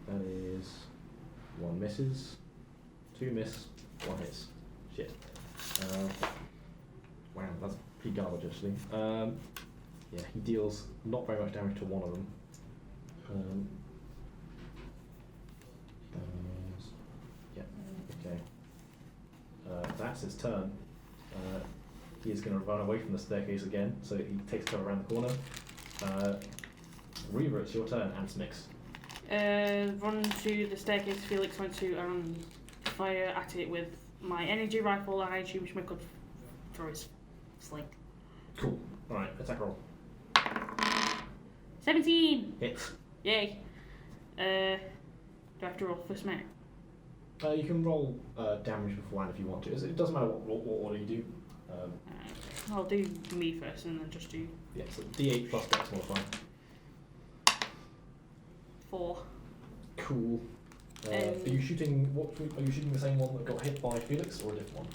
that is 1 misses, 2 miss, 1 hits. Shit. Wow, that's pretty garbage actually. Yeah, he deals not very much damage to one of them. Yeah, okay. That's his turn. He is going to run away from the staircase again, so he takes cover around the corner. Reaver, it's your turn, and Smix. Run to the staircase. Felix went to fire at it with my energy rifle, and I assume Schmidt could throw his sling. Cool. Alright, attack roll. 17! Hits. Yay. Do I have to roll for Schmidt? You can roll damage beforehand if you want to. It doesn't matter what order you do. I'll do me first and then just do Yeah, so D8 plus Dex modifier. 4. Cool. Are you shooting Are you shooting the same one that got hit by Felix, or a different one?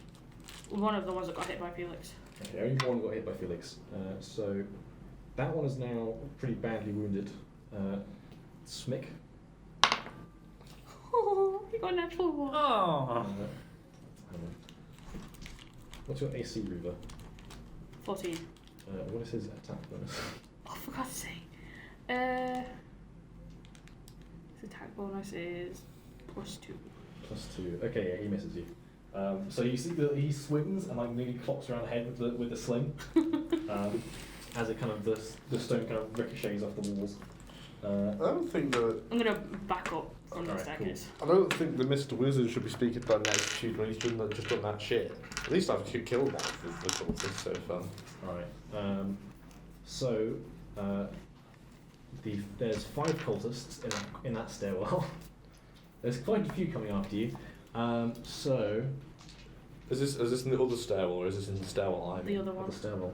One of the ones that got hit by Felix. Okay, only one got hit by Felix. So that one is now pretty badly wounded. Smick. Oh, you got a natural 1. Oh. What's your AC, Reaver? 14. What is his attack bonus? Oh, for God's sake. His attack bonus is +2. +2. Okay, yeah, he misses you. So you see that he swings and like nearly clocks around the head with the sling, as it kind of the stone kind of ricochets off the walls. I don't think that. I'm gonna back up from the Alright, staircase. I don't think the Mr. Wizard should be speaking about an attitude when he's just done that shit. At least I've killed one of the cultists so far. Alright. So there's 5 cultists in that stairwell. There's quite a few coming after you. So Is this in the other stairwell or is this in the stairwell I'm in? The other at one. the stairwell,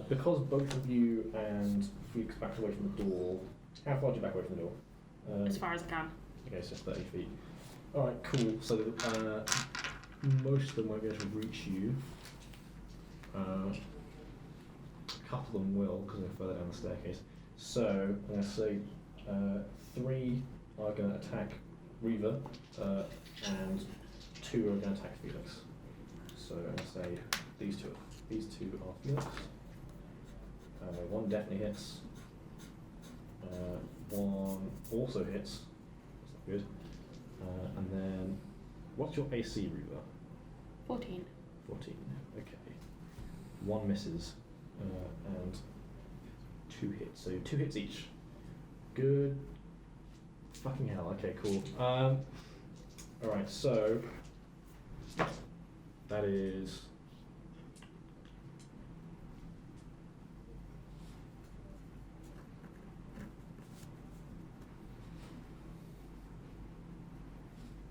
because both of you and Fuchs backed away from the door. How far do you back away from the door? As far as I can. Okay, so 30 feet. Alright, cool. So most of them won't be able to reach you. A couple of them will, because they're further down the staircase. So I'm going to say 3 are going to attack Reaver, and 2 are going to attack Felix. So I'm going to say these two are Felix. 1 definitely hits. 1 also hits. That's not good. And then, what's your AC, Reaver? 14. 14. Okay. 1 misses, and 2 hits. So 2 hits each. Good. Fucking hell. Okay, cool. Alright, so that is.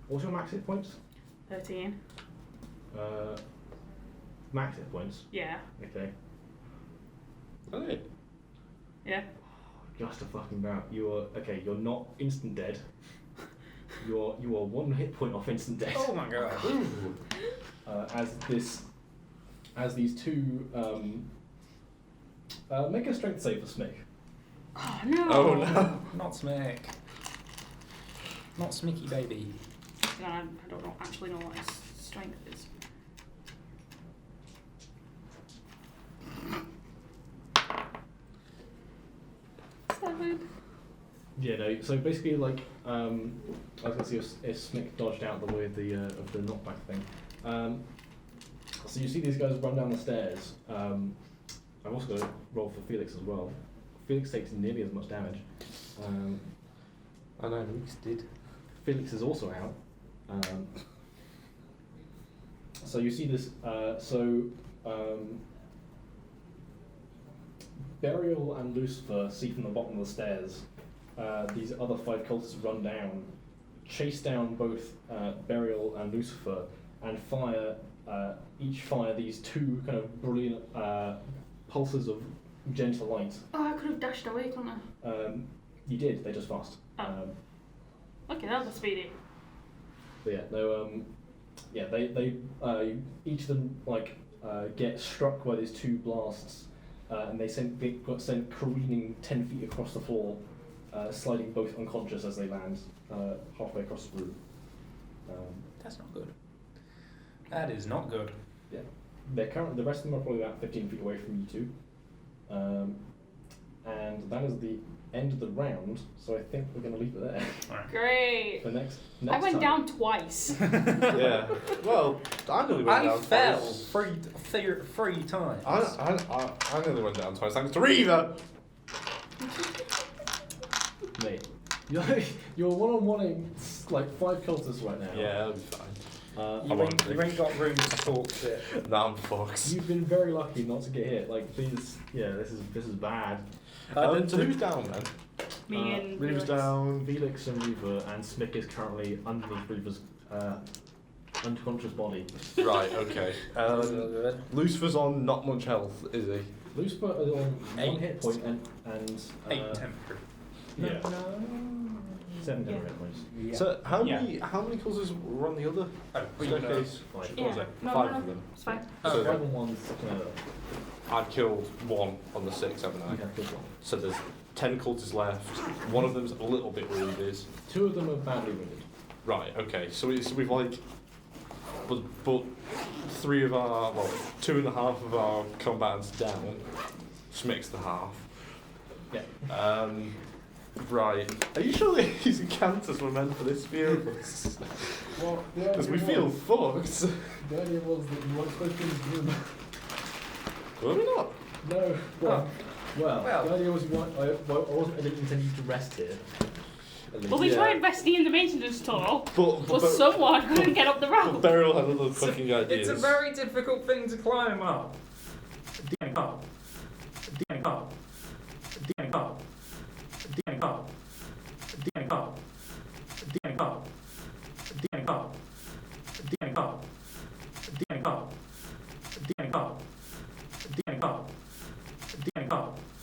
What's your max hit points? 13. Max hit points. Yeah. Okay. Hey. Yeah. Just a fucking bout. You are okay. You're not instant dead. You are 1 hit point off instant death. Oh my god. As these 2 make a strength save for Smick. Oh no. Oh no. Not Smick. Not Smicky baby. I don't actually know what his strength is. 7. Yeah, no. So basically, like, I was gonna see if Smick dodged out the way of the knockback thing. So you see these guys run down the stairs. I've also got to roll for Felix as well. Felix takes nearly as much damage. I know, Reese did. Felix is also out. So you see this. Burial and Lucifer see from the bottom of the stairs these other 5 cultists run down, chase down both Burial and Lucifer, and each fire these 2 kind of brilliant pulses of gentle light. Oh, I could have dashed away, couldn't I? You did. They just passed. Okay, that was speedy. But yeah, no. They each of them get struck by these 2 blasts, and they got sent careening 10 feet across the floor, sliding both unconscious as they land halfway across the room. That's not good. That is not good. Yeah, the rest of them are probably about 15 feet away from you 2, and that is the end of the round. So I think we're going to leave it there. Great. For next I went time. down twice. Yeah. Well, I nearly went down fell twice. 3 times. I nearly went down twice thanks to Reva. Mate, you're one-on-one-ing like 5 cultists right now. Yeah, that'll be fine. You ain't got room to talk shit. Nah, I'm fucked. You've been very lucky not to get hit. Like these, this is bad. So who's down then? Me and Reva's Felix. down, Felix and Reva, and Smick is currently underneath Reva's unconscious body. Right, okay. Lucifer's on not much health, is he? Lucifer is on 1 8. hit point and 8 temporary. yeah, Yeah. 7 Yeah. hit points. So how many cultists were on the other staircase? Five. What was Yeah. it? No, 5 no, of them. It's fine. So 5 and 1's I've killed 1 on the 6, haven't I? you have killed 1. So there's 10 cultists left. One of them's a little bit wounded. 2 of them are badly wounded. Right, okay. So we've like, but 3 of our, 2.5 of our combatants down, which makes the half. Yeah. Right. Are you sure these encounters were meant for this few of us? Well, Because we feel fucked. The idea was that you weren't supposed to be in this room. Were we not? No. Well, Well. the idea was I wasn't intending you to rest here. At least. Well, we Yeah. tried resting in the maintenance tunnel, But but someone couldn't get up the ramp. Beryl had other fucking ideas. It's a very difficult thing to climb up. Up. Up. Up. Up.